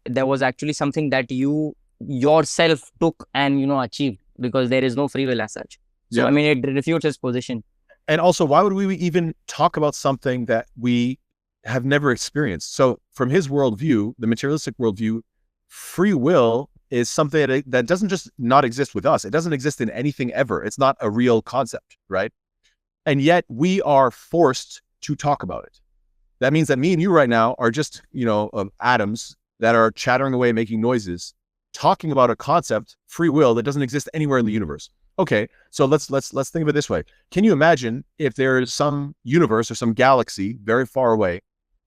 there was actually something that you yourself took and, you know, achieved, because there is no free will as such. So I mean, it refutes his position. And also, why would we even talk about something that we have never experienced? So from his worldview, the materialistic worldview, free will is something that doesn't just not exist with us. It doesn't exist in anything ever. It's not a real concept, right? And yet we are forced to talk about it. That means that me and you right now are just, you know, atoms that are chattering away, making noises, talking about a concept, free will, that doesn't exist anywhere in the universe. Okay, so let's think of it this way. Can you imagine if there is some universe or some galaxy very far away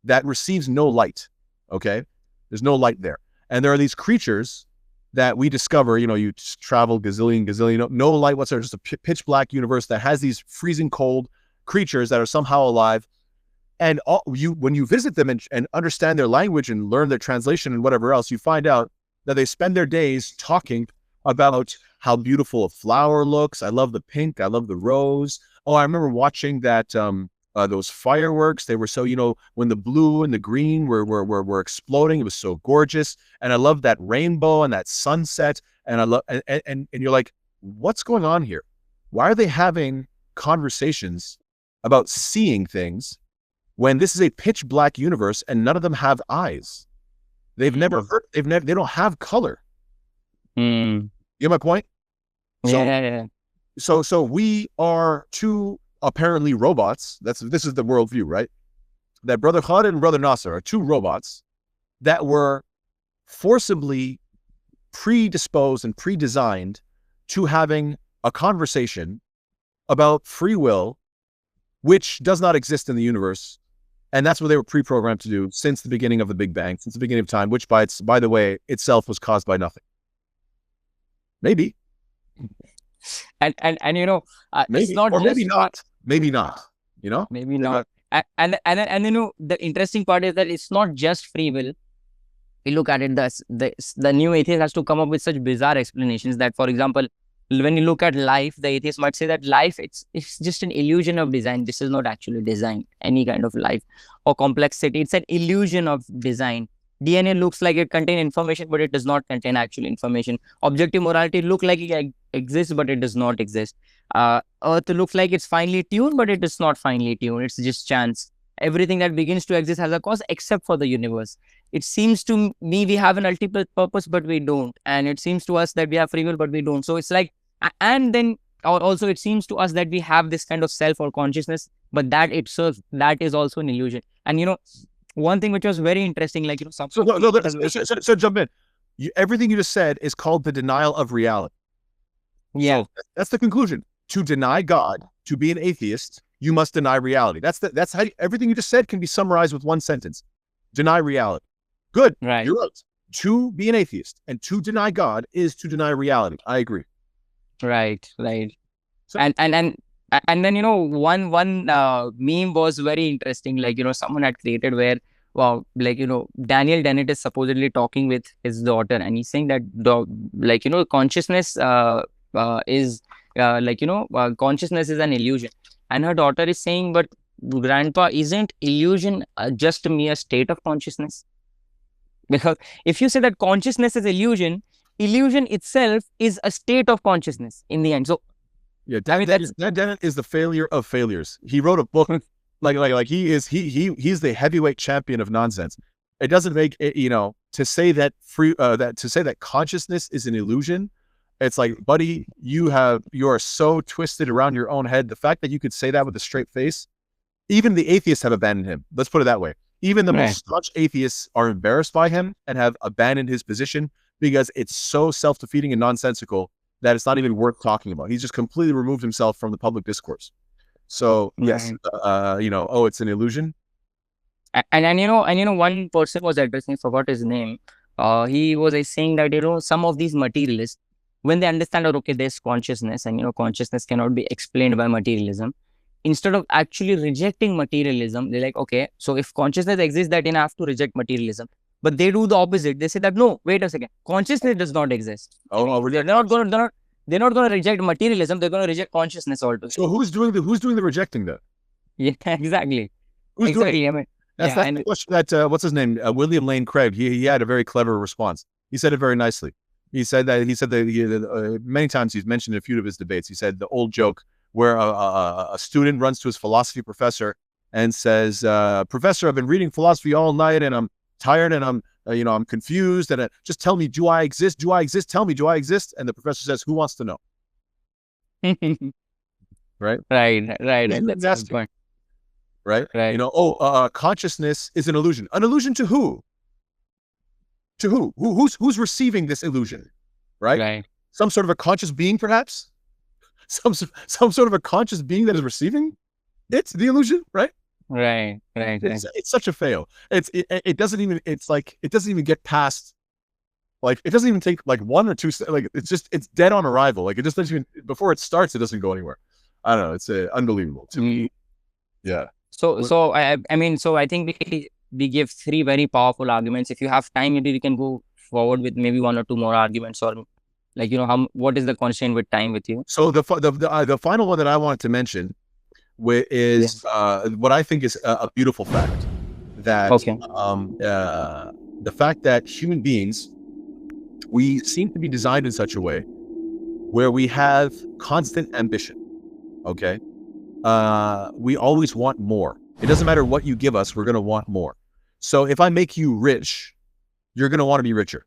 that receives no light? Okay, there's no light there. And there are these creatures that we discover, you know, you travel gazillion, no light whatsoever, just a pitch black universe that has these freezing cold creatures that are somehow alive. And when you visit them and understand their language and learn their translation and whatever else, you find out that they spend their days talking about how beautiful a flower looks. I love the pink. I love the rose. Oh, I remember watching that, those fireworks. They were so, you know, when the blue and the green were exploding, it was so gorgeous. And I love that rainbow and that sunset. And I love, and you're like, what's going on here? Why are they having conversations about seeing things when this is a pitch black universe and none of them have eyes? They've never heard, they don't have color. You get my point? So we are two apparently robots. This is the worldview, right? That Brother Khalid and Brother Nasser are two robots that were forcibly predisposed and pre-designed to having a conversation about free will, which does not exist in the universe. And that's what they were pre-programmed to do since the beginning of the Big Bang, since the beginning of time, which by the way, itself was caused by nothing. Maybe. And you know, maybe, it's not, or just, maybe not, you know, maybe not. And you know, the interesting part is that it's not just free will. We look at it, the new atheist has to come up with such bizarre explanations that, for example, when you look at life, the atheist might say that life, it's just an illusion of design. This is not actually design, any kind of life or complexity. It's an illusion of design. DNA looks like it contains information, but it does not contain actual information. Objective morality look like it exists, but it does not exist. Earth looks like it's finely tuned, but it is not finely tuned. It's just chance. Everything that begins to exist has a cause except for the universe. It seems to me we have an ultimate purpose, but we don't. And it seems to us that we have free will, but we don't. So it's like, and then also it seems to us that we have this kind of self or consciousness, but that itself, that is also an illusion. And you know, one thing which was very interesting, like, some. So jump in. Everything you just said is called the denial of reality. Yeah. So that's the conclusion. To deny God, to be an atheist, you must deny reality. That's how everything you just said can be summarized with one sentence. Deny reality. Good. Right. You're right. To be an atheist and to deny God is to deny reality. I agree. Right. Right. So, And then one meme was very interesting. Like, someone had created where, wow, like, Daniel Dennett is supposedly talking with his daughter, and he's saying that consciousness is consciousness is an illusion, and her daughter is saying, but grandpa, isn't illusion just a mere state of consciousness? Because if you say that consciousness is illusion itself is a state of consciousness in the end. So yeah, Dan Dennett is the failure of failures. He wrote a book like he's the heavyweight champion of nonsense. It doesn't make it, to say that consciousness is an illusion. It's like, buddy, you are so twisted around your own head. The fact that you could say that with a straight face, even the atheists have abandoned him. Let's put it that way. Even the most staunch atheists are embarrassed by him and have abandoned his position because it's so self-defeating and nonsensical that it's not even worth talking about. He's just completely removed himself from the public discourse. So yes, it's an illusion. And one person was addressing, forgot his name. He was saying that some of these materialists, when they understand that okay, there's consciousness, and consciousness cannot be explained by materialism, instead of actually rejecting materialism, they're like, okay, so if consciousness exists, that I have to reject materialism. But they do the opposite. They say that no, wait a second, consciousness does not exist. They're not going to reject materialism. They're going to reject consciousness altogether. So who's doing the rejecting that? Yeah, exactly. Who's exactly. doing it? That's the question that what's his name? William Lane Craig. He had a very clever response. He said it very nicely. He said that many times he's mentioned in a few of his debates. He said the old joke where a student runs to his philosophy professor and says, "Professor, I've been reading philosophy all night, and I'm tired, and I'm confused, and just tell me, do I exist? Do I exist? Tell me, do I exist?" And the professor says, "Who wants to know?" Right. That's the point. Right. Consciousness is an illusion. An illusion to who? To who? Who's receiving this illusion? Right. Some sort of a conscious being, perhaps. Some sort of a conscious being that is receiving it's the illusion, right? Right. It's such a fail. It doesn't even get past, like, it doesn't even take like one or two, like, it's dead on arrival. Like, it just doesn't even, before it starts, it doesn't go anywhere. I don't know. It's unbelievable to me. Yeah. So I think we give three very powerful arguments. If you have time, maybe we can go forward with maybe one or two more arguments, or like, what is the constraint with time with you? So the final one that I wanted to mention is what I think is a beautiful fact, that the fact that human beings, we seem to be designed in such a way where we have constant ambition. Okay. We always want more. It doesn't matter what you give us, we're going to want more. So if I make you rich, you're going to want to be richer.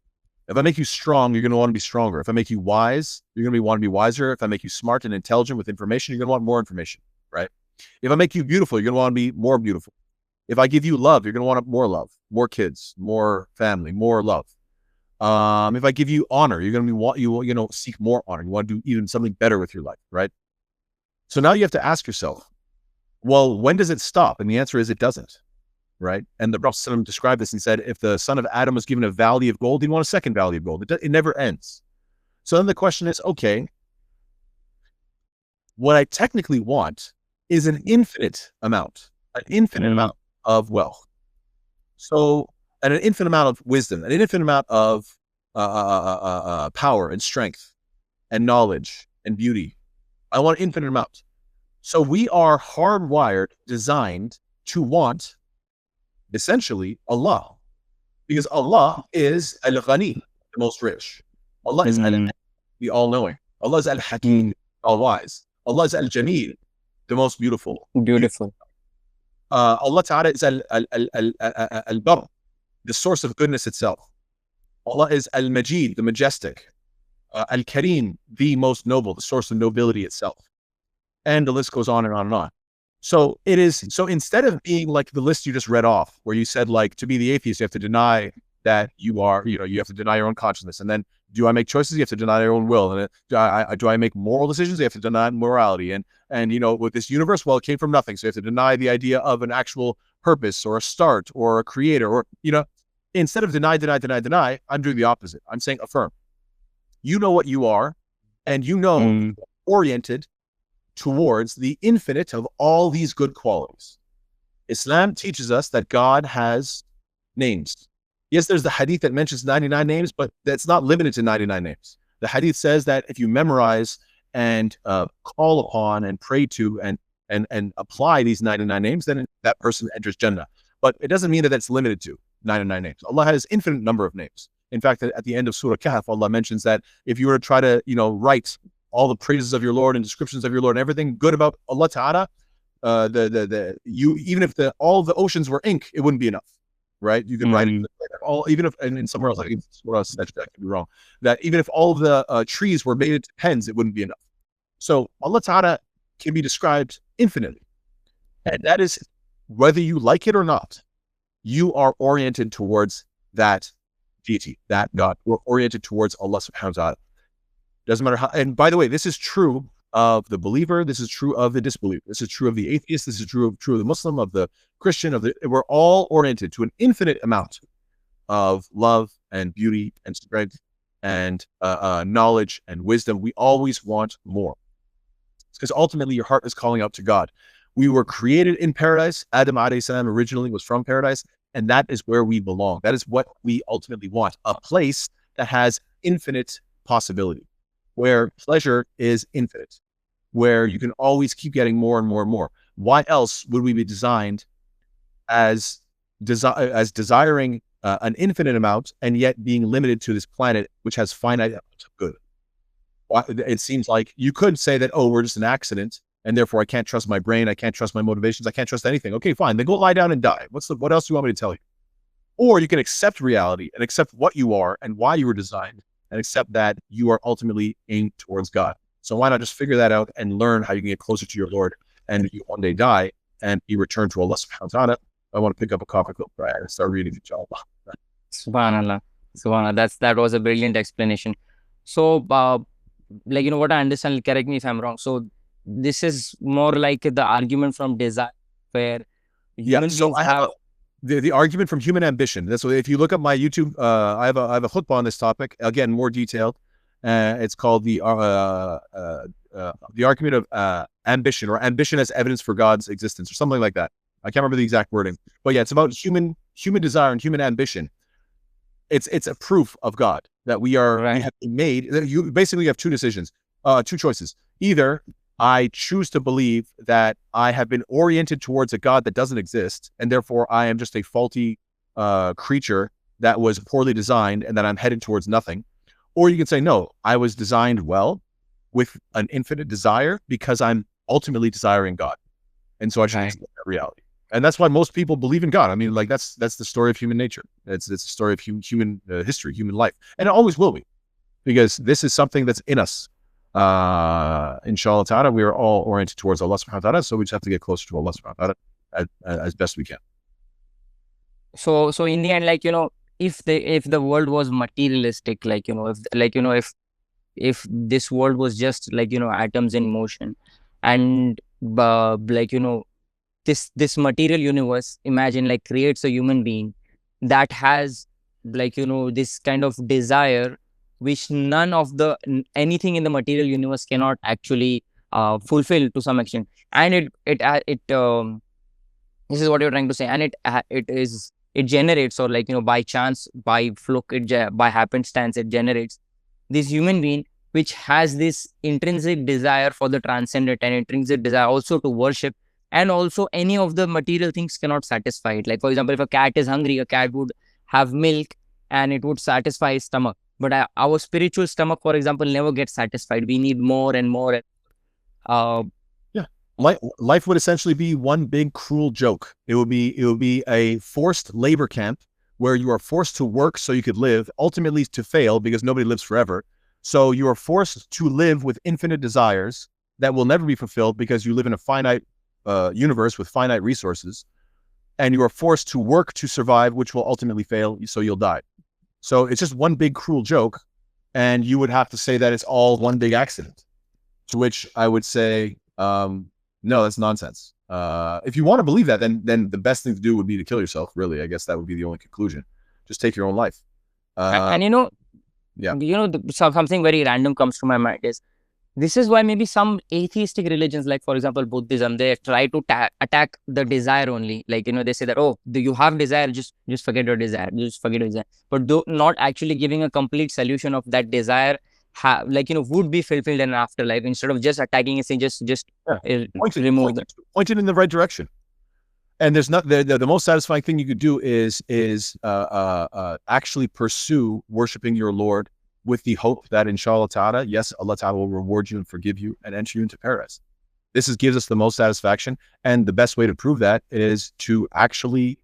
If I make you strong, you're going to want to be stronger. If I make you wise, you're going to want to be wiser. If I make you smart and intelligent with information, you're going to want more information, right? If I make you beautiful, you're going to want to be more beautiful. If I give you love, you're going to want more love, more kids, more family, more love. If I give you honor, you're going to seek more honor. You want to do even something better with your life, right? So now you have to ask yourself, well, when does it stop? And the answer is it doesn't, right? And the Prophet described this and said, if the son of Adam was given a valley of gold, he'd want a second valley of gold. It never ends. So then the question is, okay, what I technically want is an infinite amount of wealth. So, and an infinite amount of wisdom, an infinite amount of power and strength and knowledge and beauty. I want an infinite amount. So we are hardwired, designed to want, essentially, Allah. Because Allah is Al-Ghani, the most rich. Allah is the all-knowing. Allah is Al-Hakim, all-wise. Allah is Al-Jameel, the most beautiful. Allah Ta'ala is Al-Bar, the source of goodness itself. Allah is Al-Majid, the majestic. Al-Kareem, the most noble, the source of nobility itself. And the list goes on and on and on. So it is. So instead of being like the list you just read off, where you said like to be the atheist, you have to deny that you are, you have to deny your own consciousness. And then do I make choices? You have to deny your own will. And do I make moral decisions? You have to deny morality. And with this universe, well, it came from nothing. So you have to deny the idea of an actual purpose or a start or a creator, or, instead of deny, I'm doing the opposite. I'm saying affirm. You know what you are, and oriented towards the infinite of all these good qualities. Islam teaches us that God has names. Yes, there's the hadith that mentions 99 names, but that's not limited to 99 names. The hadith says that if you memorize and call upon and pray to and apply these 99 names, then that person enters Jannah. But it doesn't mean that that's limited to 99 names. Allah has infinite number of names. In fact, at the end of Surah Kahf, Allah mentions that if you were to try to, write all the praises of your Lord and descriptions of your Lord and everything good about Allah Ta'ala, even if all the oceans were ink, it wouldn't be enough. Right? You can write it all, even if, and somewhere else, that could be wrong, that even if all of the trees were made into pens, it wouldn't be enough. So Allah Ta'ala can be described infinitely. And that is, whether you like it or not, you are oriented towards that deity, that God. We're oriented towards Allah subhanahu wa ta'ala. Doesn't matter how, and by the way, this is true of the believer, this is true of the disbeliever, this is true of the atheist, this is true of the Muslim, of the Christian, we're all oriented to an infinite amount of love and beauty and strength and knowledge and wisdom. We always want more. It's because ultimately your heart is calling out to God. We were created in paradise. Adam alayhi salam originally was from paradise, and that is where we belong. That is what we ultimately want, a place that has infinite possibility, where pleasure is infinite, where you can always keep getting more and more and more. Why else would we be designed as desiring an infinite amount and yet being limited to this planet, which has finite amounts of good? It seems like you could say that, oh, we're just an accident, and therefore I can't trust my brain, I can't trust my motivations, I can't trust anything. Okay, fine, then go lie down and die. What else do you want me to tell you? Or you can accept reality and accept what you are and why you were designed, and accept that you are ultimately aimed towards God. So why not just figure that out and learn how you can get closer to your Lord, and you one day die and be returned to Allah subhanahu wa ta'ala. I want to pick up a coffee cup and start reading, inshallah. Subhanallah. Subhanallah. That was a brilliant explanation. So, what I understand, correct me if I'm wrong. So this is more like the argument from desire, where so I have the argument from human ambition. That's what, if you look up my YouTube, I have a khutbah on this topic, again, more detailed. It's called the argument of ambition, or ambition as evidence for God's existence, or something like that. I can't remember the exact wording, but yeah, it's about human desire and human ambition. It's a proof of God that we have been made. You basically have two choices. Either I choose to believe that I have been oriented towards a God that doesn't exist, and therefore I am just a faulty creature that was poorly designed, and that I'm headed towards nothing. Or you can say, no, I was designed well with an infinite desire because I'm ultimately desiring God. And so I should accept that reality. And that's why most people believe in God. I mean, like that's the story of human nature. It's the story of human history, human life. And it always will be, because this is something that's in us. Inshallah ta'ala, we are all oriented towards Allah subhanahu wa ta'ala. So we just have to get closer to Allah subhanahu wa ta'ala as best we can. So in the end, if the world was materialistic, if this world was just atoms in motion, and this material universe, imagine, creates a human being that has this kind of desire which none of anything in the material universe cannot actually fulfill to some extent, and this is what you're trying to say, and it generates, or by chance, by fluke, by happenstance, it generates this human being which has this intrinsic desire for the transcendent, and intrinsic desire also to worship, and also any of the material things cannot satisfy it. Like, for example, if a cat is hungry, a cat would have milk and it would satisfy his stomach. But our spiritual stomach, for example, never gets satisfied. We need more and more. Life would essentially be one big cruel joke. It would be a forced labor camp where you are forced to work so you could live, ultimately to fail because nobody lives forever. So you are forced to live with infinite desires that will never be fulfilled because you live in a finite universe with finite resources, and you are forced to work to survive, which will ultimately fail, so you'll die. So it's just one big cruel joke, and you would have to say that it's all one big accident. To which I would say, no, that's nonsense. If you want to believe that, then the best thing to do would be to kill yourself. Really, I guess that would be the only conclusion. Just take your own life. And yeah, something very random comes to my mind is, this is why maybe some atheistic religions, like for example Buddhism, they try to attack the desire only. Like, they say that, oh, you have desire, just forget your desire, but not actually giving a complete solution of that desire would be fulfilled in afterlife, instead of just attacking and saying just remove that. Point it in the right direction. And there's not the most satisfying thing you could do is actually pursue worshiping your Lord with the hope that inshallah ta'ala, yes, Allah ta'ala will reward you and forgive you and enter you into paradise. This gives us the most satisfaction. And the best way to prove that is to actually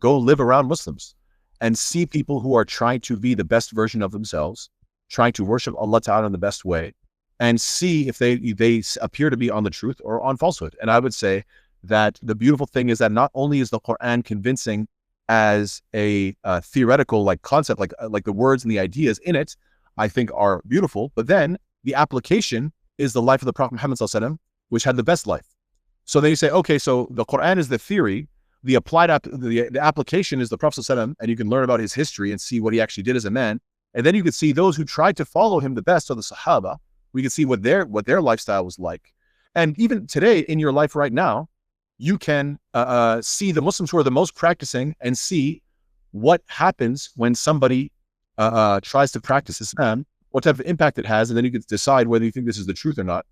go live around Muslims and see people who are trying to be the best version of themselves, trying to worship Allah ta'ala in the best way, and see if they appear to be on the truth or on falsehood. And I would say that the beautiful thing is that not only is the Quran convincing as a theoretical concept, like the words and the ideas in it, I think are beautiful, but then the application is the life of the Prophet Muhammad ﷺ, which had the best life. So then you say, okay, so the Quran is the theory, the application is the Prophet ﷺ, and you can learn about his history and see what he actually did as a man. And then you could see those who tried to follow him the best, are the Sahaba. We can see what their lifestyle was like. And even today in your life right now, you can see the Muslims who are the most practicing and see what happens when somebody tries to practice Islam, what type of impact it has, and then you can decide whether you think this is the truth or not.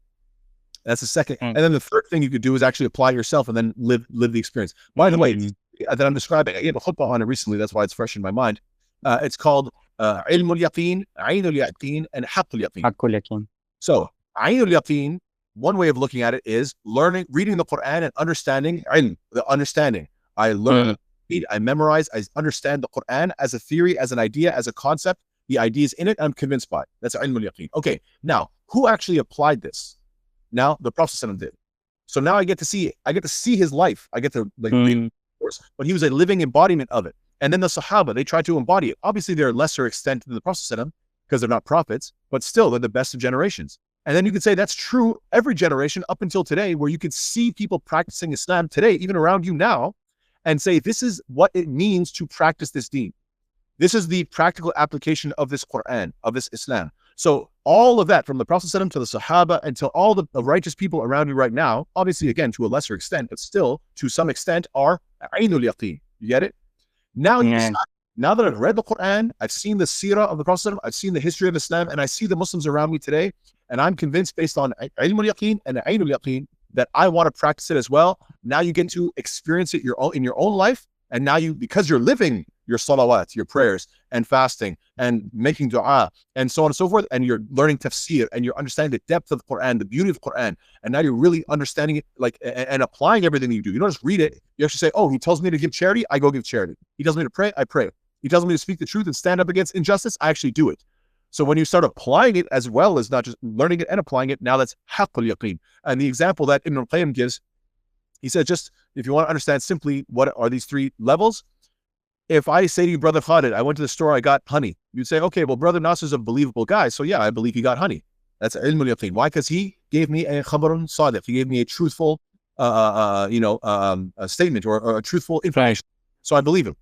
That's the second. And then the third thing you could do is actually apply yourself and then live the experience. By the way, that I'm describing, I gave a khutbah on it recently, that's why it's fresh in my mind. It's called ilmul yaqeen, aynul yaqeen, and haqqul yaqeen. So, aynul yaqeen, one way of looking at it is reading the Quran and understanding ilm, the understanding. I learn, I memorize, I understand the Quran as a theory, as an idea, as a concept. The ideas in it, I'm convinced by it. That's ilmul yaqeen. Okay, now, who actually applied this? Now, the Prophet ﷺ did. So now I get to see it. I get to see his life. I get to read, of course, but he was a living embodiment of it. And then the Sahaba, they tried to embody it. Obviously, they're a lesser extent than the Prophet ﷺ because they're not prophets, but still, they're the best of generations. And then you could say that's true every generation up until today, where you could see people practicing Islam today, even around you now, and say, this is what it means to practice this deen. This is the practical application of this Quran, of this Islam. So all of that, from the Prophet ﷺ to the Sahaba and to all the righteous people around you right now, obviously, again, to a lesser extent, but still to some extent, are aynul yaqeen. You get it? Now, now that I've read the Quran, I've seen the seerah of the Prophet ﷺ, I've seen the history of Islam, and I see the Muslims around me today, and I'm convinced based on ilmul yaqeen and aynul yaqeen that I want to practice it as well. Now you get to experience it in your own life, and now because you're living your salawat, your prayers, and fasting, and making dua, and so on and so forth, and you're learning tafsir, and you're understanding the depth of the Quran, the beauty of the Quran, and now you're really understanding it, and applying everything you do. You don't just read it. You actually say, oh, he tells me to give charity, I go give charity. He tells me to pray, I pray. He tells me to speak the truth and stand up against injustice, I actually do it. So when you start applying it, as well as not just learning it and applying it, now that's haqqul yaqeen. And the example that Ibn al-Qayyim gives, he said, just if you want to understand simply what are these three levels, if I say to you, Brother Khalid, I went to the store, I got honey. You'd say, okay, well, Brother Nasser's a believable guy. So yeah, I believe he got honey. That's ilmul yaqeen. Why? Because he gave me a khabarun sadiq. He gave me a truthful, statement or a truthful information. So I believe him.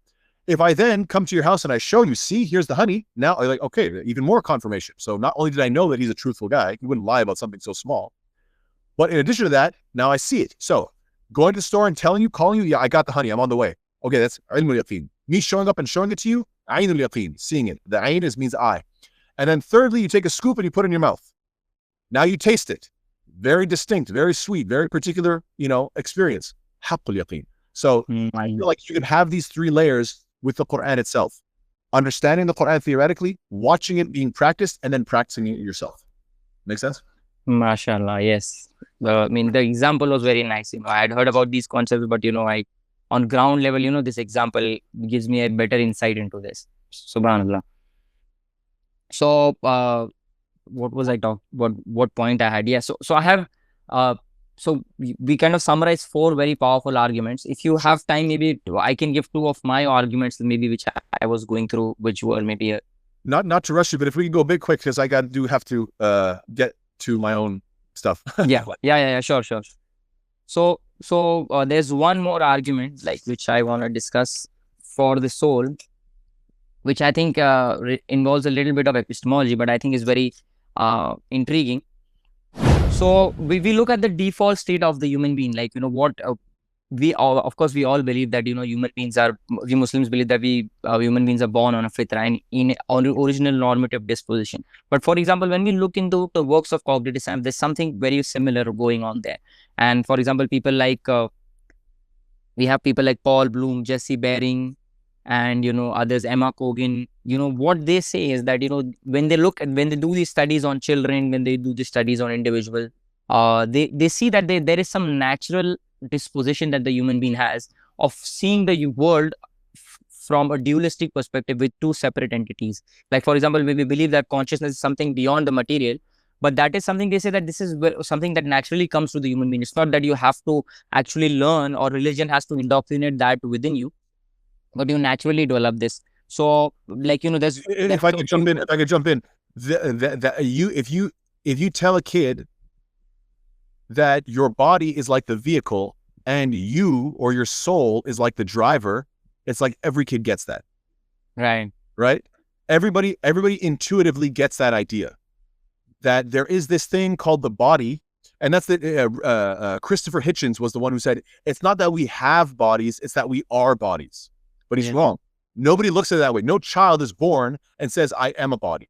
If I then come to your house and I show you, see, here's the honey. Now I'm like, okay, even more confirmation. So not only did I know that he's a truthful guy, he wouldn't lie about something so small, but in addition to that, now I see it. So going to the store and calling you, yeah, I got the honey. I'm on the way. Okay, that's ilmul yaqeen. Me showing up and showing it to you, aynul yaqeen, seeing it. The ayn means eye. And then thirdly, you take a scoop and you put it in your mouth. Now you taste it. Very distinct, very sweet, very particular, experience. Haqqul yaqeen. So I feel like you can have these three layers with the Quran itself. Understanding the Quran theoretically, watching it being practiced, and then practicing it yourself. Make sense? MashaAllah, yes. The example was very nice. I had heard about these concepts, but on ground level, this example gives me a better insight into this. Subhanallah. So, what was I talking? What point I had? Yeah. So I have so we kind of summarize 4 very powerful arguments. If you have time, maybe I can give 2 of my arguments, maybe which I was going through, which were maybe not to rush you, but if we can go a bit quick, because I have to get to my own stuff. Yeah, sure. So there's one more argument like which I want to discuss for the soul, which I think involves a little bit of epistemology, but I think is very intriguing. So we look at the default state of the human being, like, what we all, of course, we all believe that, we Muslims believe that human beings are born on a fitra and in original normative disposition. But for example, when we look into the works of cognitive science, there's something very similar going on there. And for example, people like, we have people like Paul Bloom, Jesse Bering, and, others, Emma Cogan. What they say is that, when they do these studies on children, when they do these studies on individuals, they see that there is some natural disposition that the human being has of seeing the world from a dualistic perspective with 2 separate entities. Like, for example, we believe that consciousness is something beyond the material, but that is something they say that this is something that naturally comes to the human being. It's not that you have to actually learn, or religion has to indoctrinate that within you, but you naturally develop this. So, like, there's... If I could jump in, if you tell a kid that your body is like the vehicle and you or your soul is like the driver, it's like every kid gets that. Right? Everybody intuitively gets that idea that there is this thing called the body. And that's the Christopher Hitchens was the one who said, it's not that we have bodies, it's that we are bodies. But he's wrong. Nobody looks at it that way. No child is born and says, I am a body.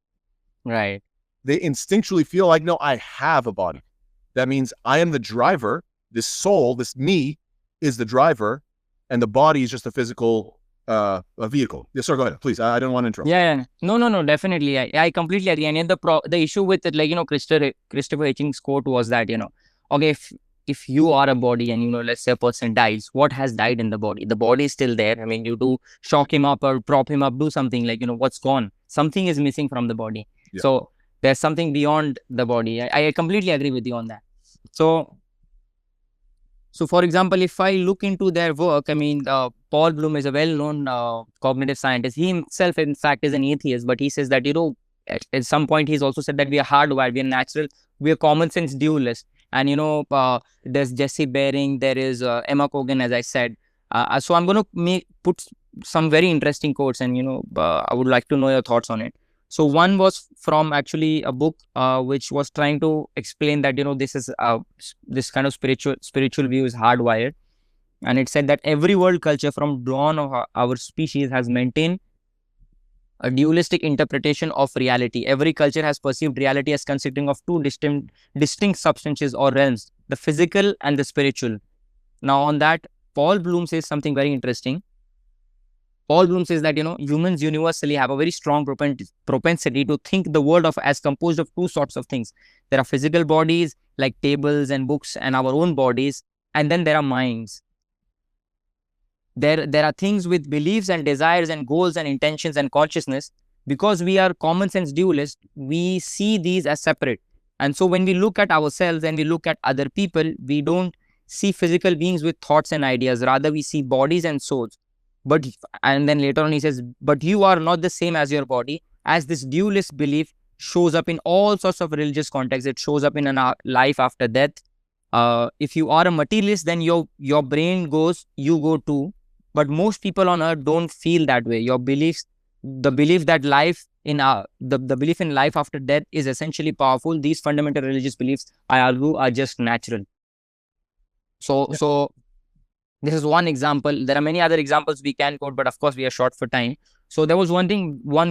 Right. They instinctually feel like, no, I have a body. That means I am the driver. This soul, this me, is the driver, and the body is just a physical a vehicle. Yes, sir, go ahead, please. I don't want to interrupt. Yeah. No, definitely. I completely agree. And the issue with it, like, Christopher Hitchens' quote was that, okay, if you are a body and, let's say a person dies, what has died in the body? The body is still there. I mean, you do shock him up or prop him up, do something, like, what's gone? Something is missing from the body. Yeah. So there's something beyond the body. I completely agree with you on that. So for example, if I look into their work, I mean, Paul Bloom is a well-known cognitive scientist. He himself, in fact, is an atheist, but he says that, at some point, he's also said that we are hardwired, we are natural, we are common sense dualists. And, there's Jesse Bering, there is Emma Cogan, as I said. So I'm going to put some very interesting quotes, and, I would like to know your thoughts on it. So one was from actually a book which was trying to explain that, this is this kind of spiritual view is hardwired. And it said that every world culture from dawn of our species has maintained a dualistic interpretation of reality. Every culture has perceived reality as consisting of 2 distinct substances or realms, the physical and the spiritual. Now on that, Paul Bloom says something very interesting. Paul Bloom says that, humans universally have a very strong propensity to think the world as composed of 2 sorts of things. There are physical bodies like tables and books and our own bodies, and then there are minds. There are things with beliefs and desires and goals and intentions and consciousness. Because we are common sense dualists, we see these as separate. And so when we look at ourselves and we look at other people, we don't see physical beings with thoughts and ideas. Rather, we see bodies and souls. And then later on he says, but you are not the same as your body, as this dualist belief shows up in all sorts of religious contexts. It shows up in a life after death. If you are a materialist, then your brain goes, you go too. But most people on earth don't feel that way. Your beliefs, the belief that the belief in life after death is essentially powerful. These fundamental religious beliefs, I argue, are just natural. So this is one example. There are many other examples we can quote, but of course we are short for time. So there was one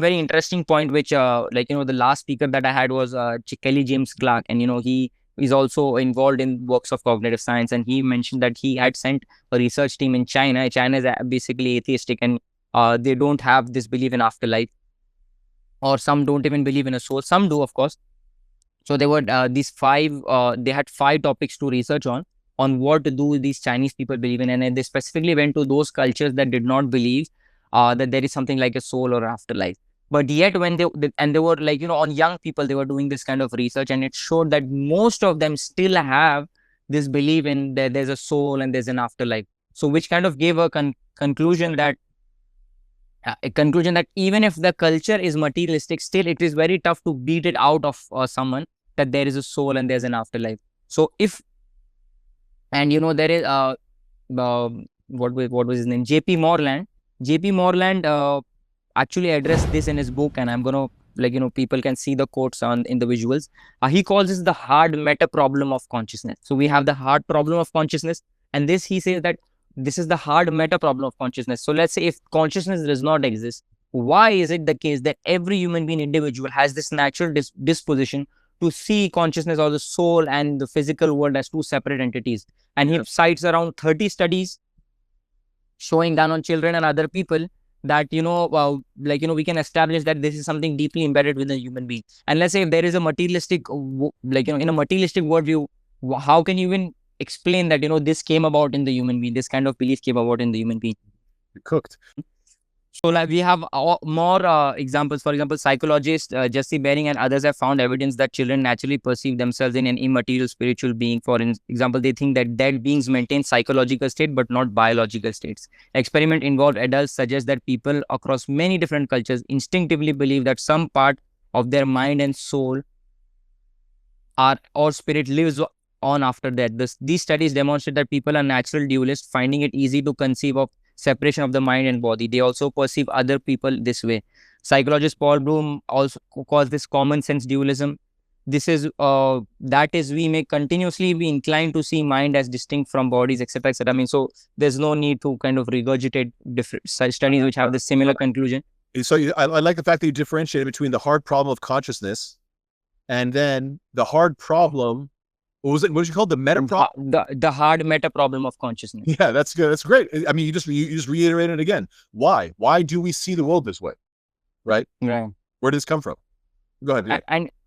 very interesting point, which the last speaker that I had was Kelly James Clark, and he is also involved in works of cognitive science, and he mentioned that he had sent a research team in China. China is basically atheistic, and they don't have this belief in afterlife, or some don't even believe in a soul. Some do, of course. So there were they had 5 topics to research on what do these Chinese people believe in. And they specifically went to those cultures that did not believe that there is something like a soul or afterlife. But yet when they were like, on young people, they were doing this kind of research, and it showed that most of them still have this belief in that there's a soul and there's an afterlife. So which kind of gave a conclusion that even if the culture is materialistic, still it is very tough to beat it out of someone that there is a soul and there's an afterlife. So if, and there is what was his name, JP Moreland actually addressed this in his book, and I'm gonna people can see the quotes in the visuals. He calls this the hard meta problem of consciousness. So we have the hard problem of consciousness, and this he says that this is the hard meta problem of consciousness. So let's say if consciousness does not exist, why is it the case that every human being individual has this natural disposition to see consciousness or the soul and the physical world as two separate entities? And he cites around 30 studies showing down on children and other people that, we can establish that this is something deeply embedded within a human being. And let's say if there is a materialistic, in a materialistic worldview, how can you even explain that, this came about in the human being, this kind of belief came about in the human being? You're cooked. So we have more examples. For example, psychologist Jesse Bering and others have found evidence that children naturally perceive themselves in an immaterial spiritual being. For example, they think that dead beings maintain psychological state but not biological states. Experiment involved adults suggest that people across many different cultures instinctively believe that some part of their mind and soul or spirit lives on after death. These studies demonstrate that people are natural dualists, finding it easy to conceive of separation of the mind and body. They also perceive other people this way. Psychologist Paul Bloom also calls this common sense dualism. This is that is, we may continuously be inclined to see mind as distinct from bodies, etc., etc. I mean, so there's no need to kind of regurgitate different studies which have the similar conclusion. So I like the fact that you differentiate between the hard problem of consciousness and then the hard problem. What was it? What did you call it? The meta problem? The hard meta problem of consciousness. Yeah, that's good. That's great. I mean, you just reiterated it again. Why? Why do we see the world this way? Right? Right. Where did this come from? Go ahead. Yeah.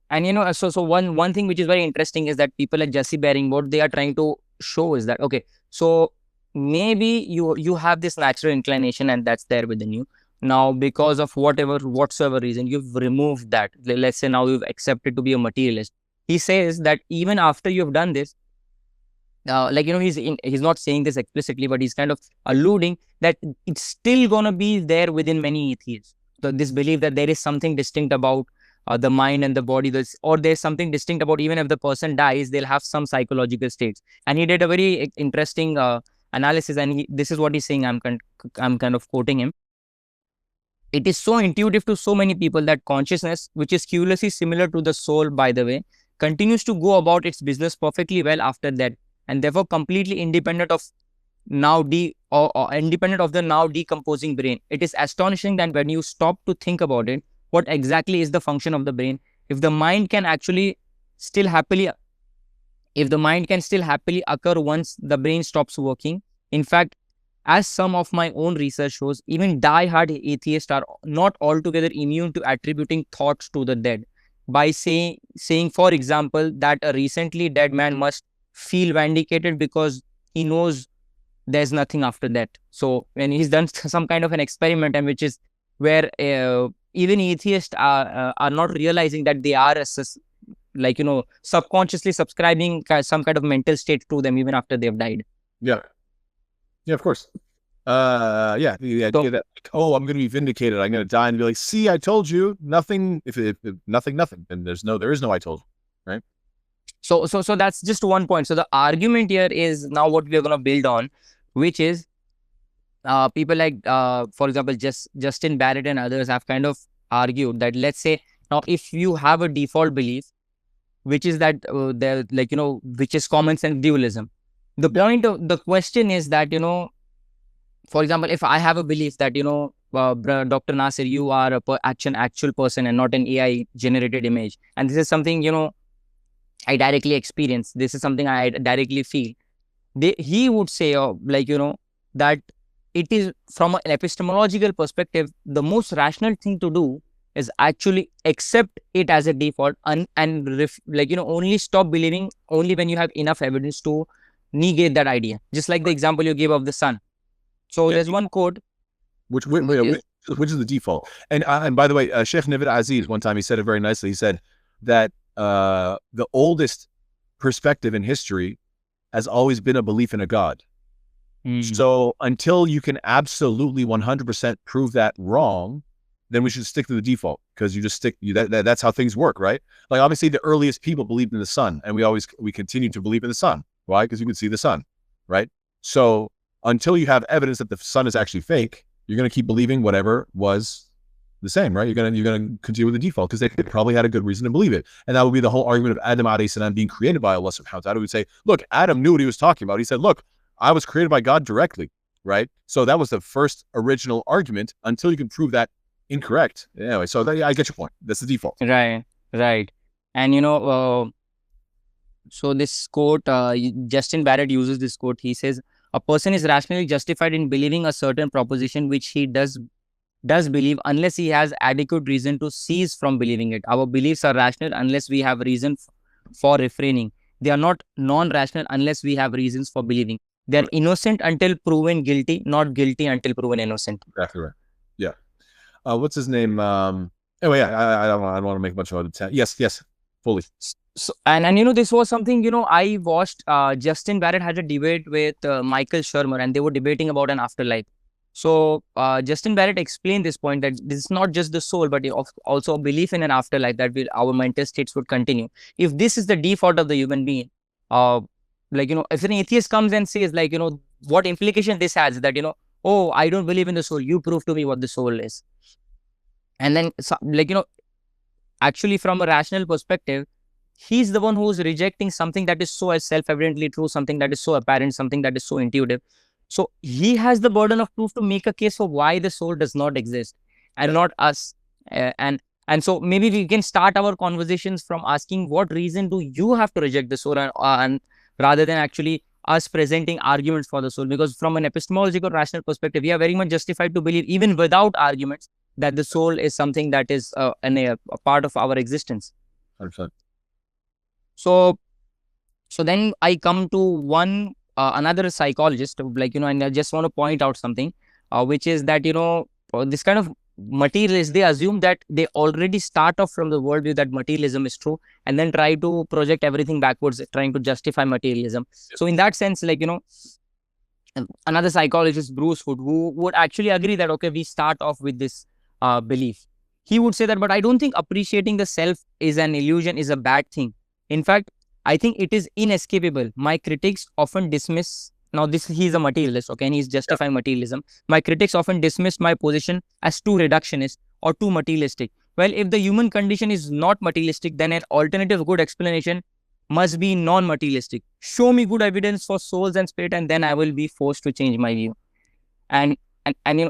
And so one thing which is very interesting is that people like Jesse Bering, what they are trying to show is that, okay, so maybe you have this natural inclination and that's there within you. Now, because of whatsoever reason, you've removed that. Let's say now you've accepted to be a materialist. He says that even after you've done this, he's not saying this explicitly, but he's kind of alluding that it's still going to be there within many atheists. So this belief that there is something distinct about the mind and the body, or there's something distinct about even if the person dies, they'll have some psychological states. And he did a very interesting analysis, and this is what he's saying. I'm kind of quoting him. It is so intuitive to so many people that consciousness, which is curiously similar to the soul, by the way, continues to go about its business perfectly well after that, and therefore completely independent of independent of the now decomposing brain. It is astonishing that when you stop to think about it, what exactly is the function of the brain? If the mind can still happily occur once the brain stops working. In fact, as some of my own research shows, even die-hard atheists are not altogether immune to attributing thoughts to the dead. By saying, for example, that a recently dead man must feel vindicated because he knows there's nothing after that. So when he's done some kind of an experiment, and which is where even atheists are not realizing that they are subconsciously subscribing some kind of mental state to them even after they've died. Yeah. Yeah, of course. Yeah, the idea that, oh, I'm going to be vindicated. I'm going to die and be like, see, I told you. Nothing. If nothing, then there is no I told you, right? So that's just one point. So the argument here is now what we are going to build on, which is people like, for example, Justin Barrett and others have kind of argued that, let's say, now if you have a default belief, which is that which is common sense dualism. The point of the question is that, for example, if I have a belief that, Dr. Nasser, you are an actual person and not an AI generated image. And this is something, I directly experience. This is something I directly feel. He would say, that it is from an epistemological perspective, the most rational thing to do is actually accept it as a default and only stop believing only when you have enough evidence to negate that idea. Just like the example you gave of the sun. So there's one code. Which is the default. And by the way, Sheikh Navid Aziz, one time he said it very nicely. He said that the oldest perspective in history has always been a belief in a God. So until you can absolutely 100% prove that wrong, then we should stick to the default, because you just stick, that's how things work, right? Like obviously the earliest people believed in the sun, and we continue to believe in the sun. Why? Because you can see the sun, right? So until you have evidence that the sun is actually fake, you're going to keep believing whatever was the same, right? You're going to continue with the default, because they probably had a good reason to believe it. And that would be the whole argument of Adam alayhi salam being created by Allah subhanahu wa ta'ala. Would say, look, Adam knew what he was talking about. He said, look, I was created by God directly, right? So that was the first original argument, until you can prove that incorrect. Anyway, so I get your point. That's the default. Right. And so this quote, Justin Barrett uses this quote. He says, a person is rationally justified in believing a certain proposition which he does believe, unless he has adequate reason to cease from believing it. Our beliefs are rational unless we have reason for refraining. They are not non-rational unless we have reasons for believing. They are innocent until proven guilty, not guilty until proven innocent. Exactly right. Yeah. What's his name? Anyway, I don't want to make much of it. Yes, fully. So, and this was something, I watched, Justin Barrett had a debate with Michael Shermer, and they were debating about an afterlife. So Justin Barrett explained this point, that this is not just the soul, but also a belief in an afterlife, that our mental states would continue. If this is the default of the human being, if an atheist comes and says, what implication this has, that, oh, I don't believe in the soul, you prove to me what the soul is. And then, actually from a rational perspective, he's the one who's rejecting something that is so self-evidently true, something that is so apparent, something that is so intuitive. So he has the burden of proof to make a case for why the soul does not exist, and not us. And so maybe we can start our conversations from asking, what reason do you have to reject the soul, and rather than actually us presenting arguments for the soul? Because from an epistemological rational perspective, we are very much justified to believe, even without arguments, that the soul is something that is a part of our existence. 100%. So then I come to another psychologist, and I just want to point out something, which is that, this kind of materialists, they assume that they already start off from the worldview that materialism is true, and then try to project everything backwards, trying to justify materialism. So in that sense, another psychologist, Bruce Hood, who would actually agree that, okay, we start off with this belief. He would say that, but I don't think appreciating the self is an illusion is a bad thing. In fact, I think it is inescapable. My critics often dismiss, now he's a materialist, okay, and he's justifying materialism. My critics often dismiss my position as too reductionist or too materialistic. Well, if the human condition is not materialistic, then an alternative good explanation must be non-materialistic. Show me good evidence for souls and spirit, and then I will be forced to change my view. And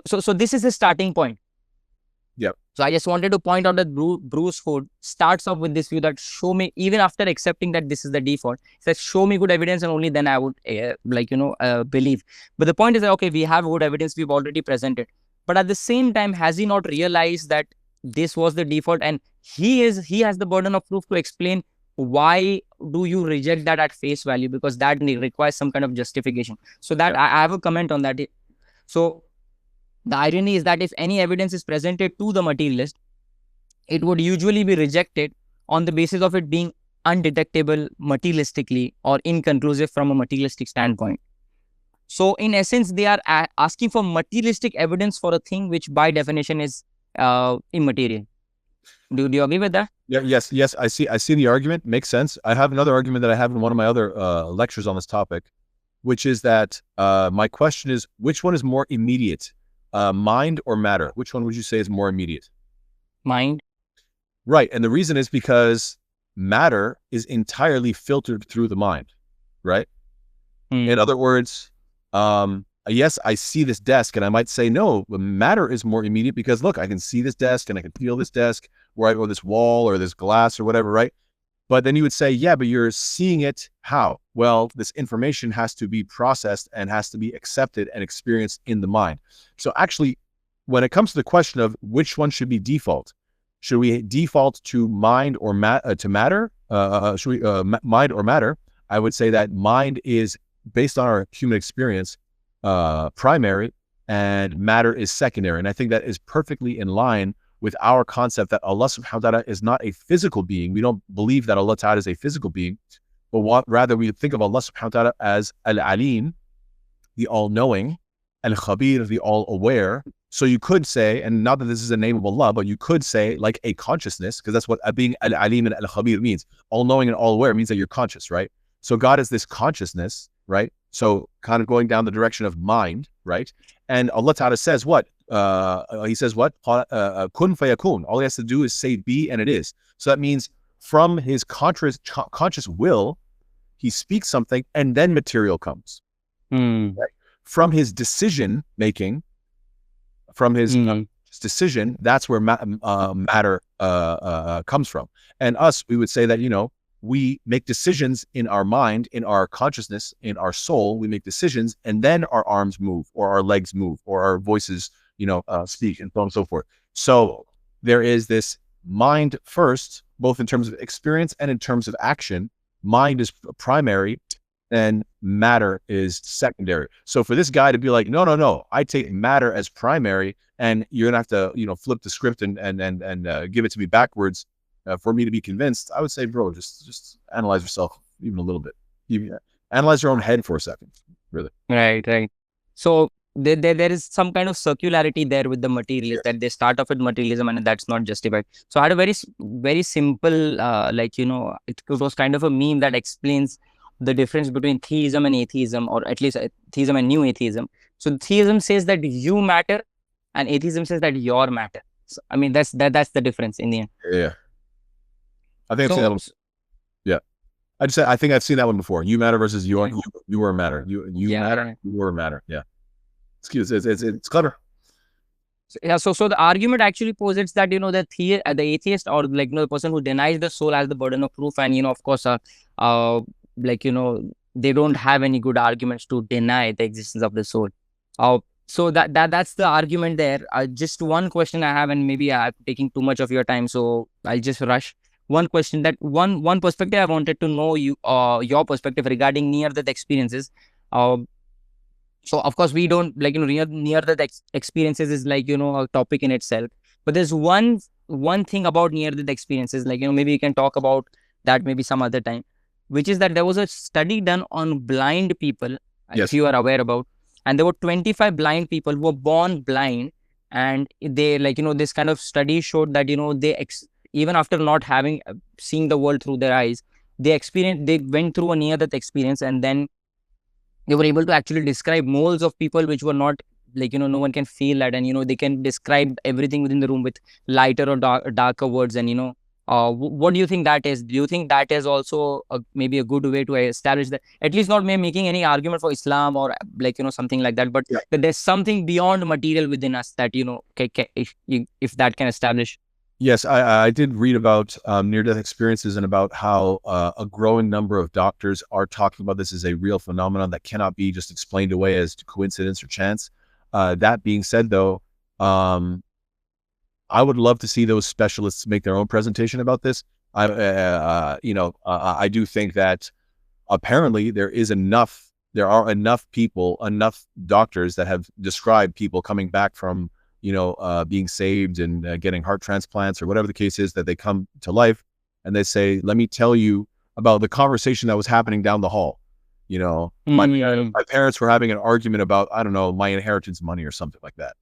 so this is the starting point. Yep. So I just wanted to point out that Bruce Hood starts off with this view that, show me, even after accepting that this is the default, says, show me good evidence, and only then I would believe. But the point is that, okay, we have good evidence, we've already presented. But at the same time, has he not realized that this was the default, and he has the burden of proof to explain why do you reject that at face value, because that requires some kind of justification. So that I have a comment on that. So the irony is that if any evidence is presented to the materialist, it would usually be rejected on the basis of it being undetectable materialistically or inconclusive from a materialistic standpoint. So in essence, they are asking for materialistic evidence for a thing which by definition is immaterial. Do you agree with that? Yeah, yes. I see the argument. Makes sense. I have another argument that I have in one of my other lectures on this topic, which is that my question is, which one is more immediate? Mind or matter? Which one would you say is more immediate? Mind. Right. And the reason is because matter is entirely filtered through the mind, right? In other words, yes, I see this desk, and I might say, no, matter is more immediate because, look, I can see this desk and I can feel this desk, or this wall or this glass or whatever, right? But then you would say, yeah, but you're seeing it how? Well, this information has to be processed and has to be accepted and experienced in the mind. So actually, when it comes to the question of which one should be default, should we default to mind or matter? Should we mind or matter? I would say that mind is, based on our human experience, primary, and matter is secondary. And I think that is perfectly in line with our concept that Allah subhanahu wa ta'ala is not a physical being. We don't believe that Allah ta'ala is a physical being, but rather we think of Allah subhanahu wa ta'ala as Al-Alim, the all-knowing, Al-Khabir, the all-aware. So you could say, and not that this is a name of Allah, but you could say like a consciousness, because that's what being Al-Alim and Al-Khabir means. All-knowing and all-aware means that you're conscious, right? So God is this consciousness, right? So kind of going down the direction of mind, right? And Allah Ta'ala says what? He says what? Kun fayakun. All he has to do is say be, and it is. So that means from his conscious will, he speaks something, and then material comes. Right? From his decision making, from his decision, that's where matter comes from. And us, we would say that, you know, we make decisions in our mind, in our consciousness, in our soul. We make decisions, and then our arms move, or our legs move, or our voices, you know, speak, and so on and so forth. So there is this mind first, both in terms of experience and in terms of action. Mind is primary, and matter is secondary. So for this guy to be like, no, I take matter as primary, and you're gonna have to, you know, flip the script and give it to me backwards for me to be convinced, I would say, bro, just analyze yourself even a little bit. Analyze your own head for a second, really. Right. So there is some kind of circularity there with the materialist, that they start off with materialism and that's not justified. So I had a very simple, like, you know, it was kind of a meme that explains the difference between theism and atheism, or at least theism and new atheism. So theism says that you matter, and atheism says that your matter. So, I mean, that's the difference in the end. Yeah. I think I've seen that one. Yeah. I think I've seen that one before. You matter versus you are matter. You matter, you are matter. Yeah. It's clever. Yeah, so the argument actually posits that, you know, the atheist, or like, you know, the person who denies the soul has the burden of proof, and, you know, of course, like, you know, they don't have any good arguments to deny the existence of the soul. So that's the argument there. Just one question I have, and maybe I'm taking too much of your time, so I'll just rush. One question, that one perspective I wanted to know your perspective regarding near-death experiences. So of course we don't, like, you know, near-death experiences is, like, you know, a topic in itself. But there's one thing about near-death experiences, like, you know, maybe you can talk about that maybe some other time, which is that there was a study done on blind people, if you are aware about, and there were 25 blind people who were born blind, and they, like, you know, this kind of study showed that, you know, they even after not having seeing the world through their eyes, they went through a near-death experience, and then they were able to actually describe moles of people which were not, like, you know, no one can feel that, and, you know, they can describe everything within the room with lighter or darker words. And, you know, what do you think that is? Do you think that is also maybe a good way to establish that, at least not making any argument for Islam or, like, you know, something like that, but that there's something beyond material within us that, you know, if that can establish? Yes, I did read about near-death experiences, and about how a growing number of doctors are talking about this as a real phenomenon that cannot be just explained away as coincidence or chance. That being said, though, I would love to see those specialists make their own presentation about this. You know, I do think that apparently there are enough people, enough doctors that have described people coming back from, you know, being saved and getting heart transplants or whatever the case is, that they come to life and they say, let me tell you about the conversation that was happening down the hall. You know, my parents were having an argument about, I don't know, my inheritance money or something like that.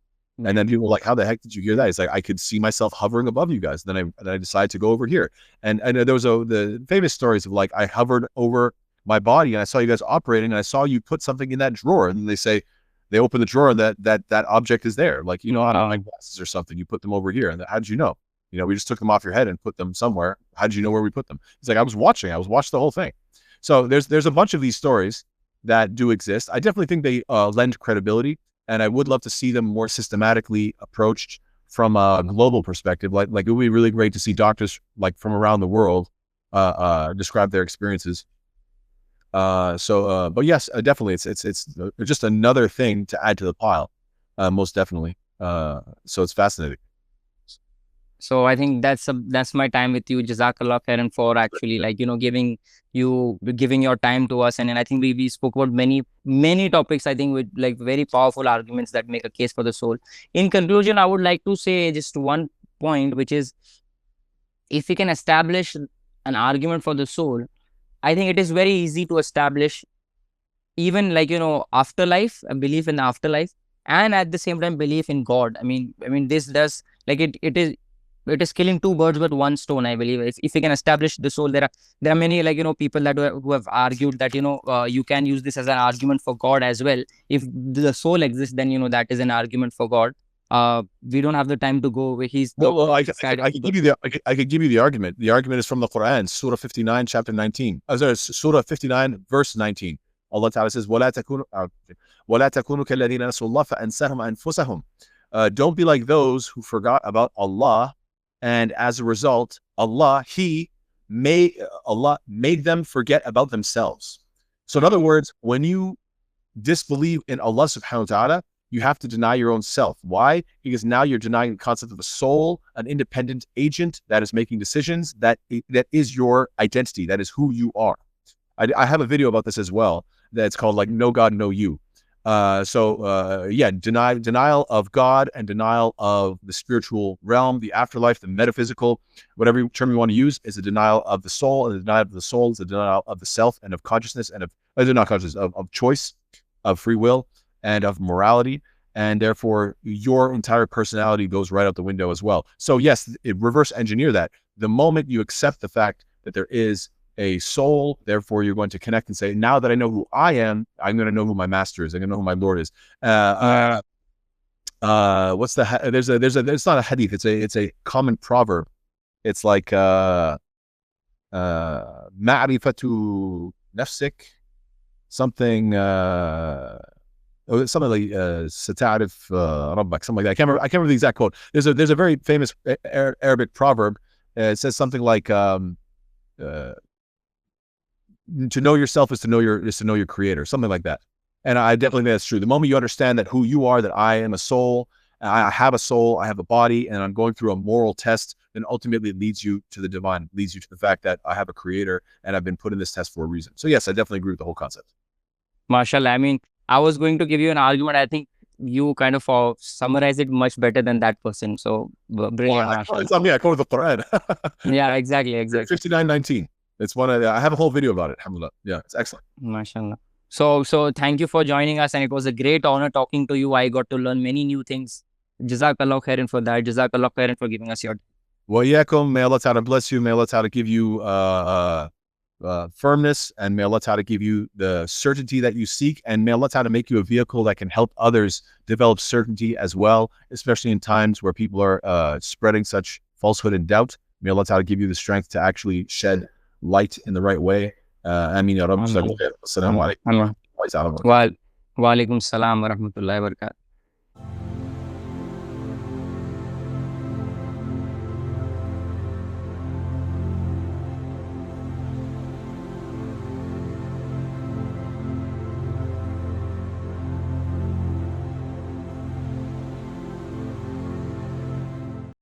And then people were like, how the heck did you hear that? It's like, I could see myself hovering above you guys. Then I decided to go over here. And there was the famous stories of, like, I hovered over my body and I saw you guys operating, and I saw you put something in that drawer. And they say, they open the drawer and that object is there. Like, you know, I don't know, my glasses or something, you put them over here. And how did you know? You know, we just took them off your head and put them somewhere. How did you know where we put them? It's like, I was watching the whole thing. So there's a bunch of these stories that do exist. I definitely think they lend credibility, and I would love to see them more systematically approached from a global perspective. Like it would be really great to see doctors, like, from around the world describe their experiences. But yes, definitely, it's just another thing to add to the pile, most definitely. So it's fascinating. So I think that's my time with you. Jazakallah khairan for actually, like, you know, giving your time to us. And I think we spoke about many topics, I think, with, like, very powerful arguments that make a case for the soul. In conclusion, I would like to say just one point, which is, if we can establish an argument for the soul, I think it is very easy to establish even like, afterlife, a belief in the afterlife, and at the same time belief in God. I mean, this does like it is killing two birds with one stone, I believe. If you can establish the soul, there are many like, people that who have argued that, you can use this as an argument for God as well. If the soul exists, then, that is an argument for God. We don't have the time to go where he's. Well, I could give you I could give you the argument. The argument is from the Quran, Surah 59, chapter 19. Sorry, Surah 59, verse 19. Allah Ta'ala says, وَلَا تَكُونُوا كَالَّذِينَ نَسُوا اللَّهَ فَأَنسَاهُمْ أَنفُسَهُم. Don't be like those who forgot about Allah, and as a result, Allah made them forget about themselves. So in other words, when you disbelieve in Allah subhanahu wa ta'ala, you have to deny your own self. Why? Because now you're denying the concept of a soul, an independent agent that is making decisions, that is your identity, that is who you are. I have a video about this as well, that's called like No God, No You. Yeah, denial of God and denial of the spiritual realm, the afterlife, the metaphysical, whatever term you want to use, is a denial of the soul, and the denial of the soul is a denial of the self and of consciousness and of choice, of free will, and of morality. And therefore, your entire personality goes right out the window as well. So yes, reverse engineer that. The moment you accept the fact that there is a soul, therefore you're going to connect and say, now that I know who I am, I'm going to know who my master is. I'm going to know who my Lord is. What's the it's not a hadith, it's a common proverb. It's like ma'rifatu nafsik, something like sata'arif rabbak, something like that. I can't remember the exact quote. There's a very famous Arabic proverb. It says something like to know yourself is to know your creator, something like that. And I definitely think that's true. The moment you understand that who you are, that I am a soul, I have a soul, I have a body, and I'm going through a moral test, then ultimately it leads you to the divine, leads you to the fact that I have a creator and I've been put in this test for a reason. So yes, I definitely agree with the whole concept. MashaAllah. I mean, I was going to give you an argument. I think you kind of summarize it much better than that person. So brilliant. It's on me. I quoted the Quran. Yeah, exactly. 59:19. It's one I have a whole video about it. Alhamdulillah. Yeah, it's excellent. MashaAllah. So thank you for joining us, and it was a great honor talking to you. I got to learn many new things. Jazakallah khairan for that. Jazakallah khairan for giving us your. Wa yakum. May Allah Ta'ala bless you. May Allah Ta'ala give you firmness, and may Allah Ta'ala give you the certainty that you seek, and may Allah Ta'ala make you a vehicle that can help others develop certainty as well, especially in times where people are spreading such falsehood and doubt. May Allah Ta'ala give you the strength to actually shed light in the right way. Ameen ya Rabb. Assalamu alaikum. Wa alaikum salam wa rahmatullahi wa barakatuh.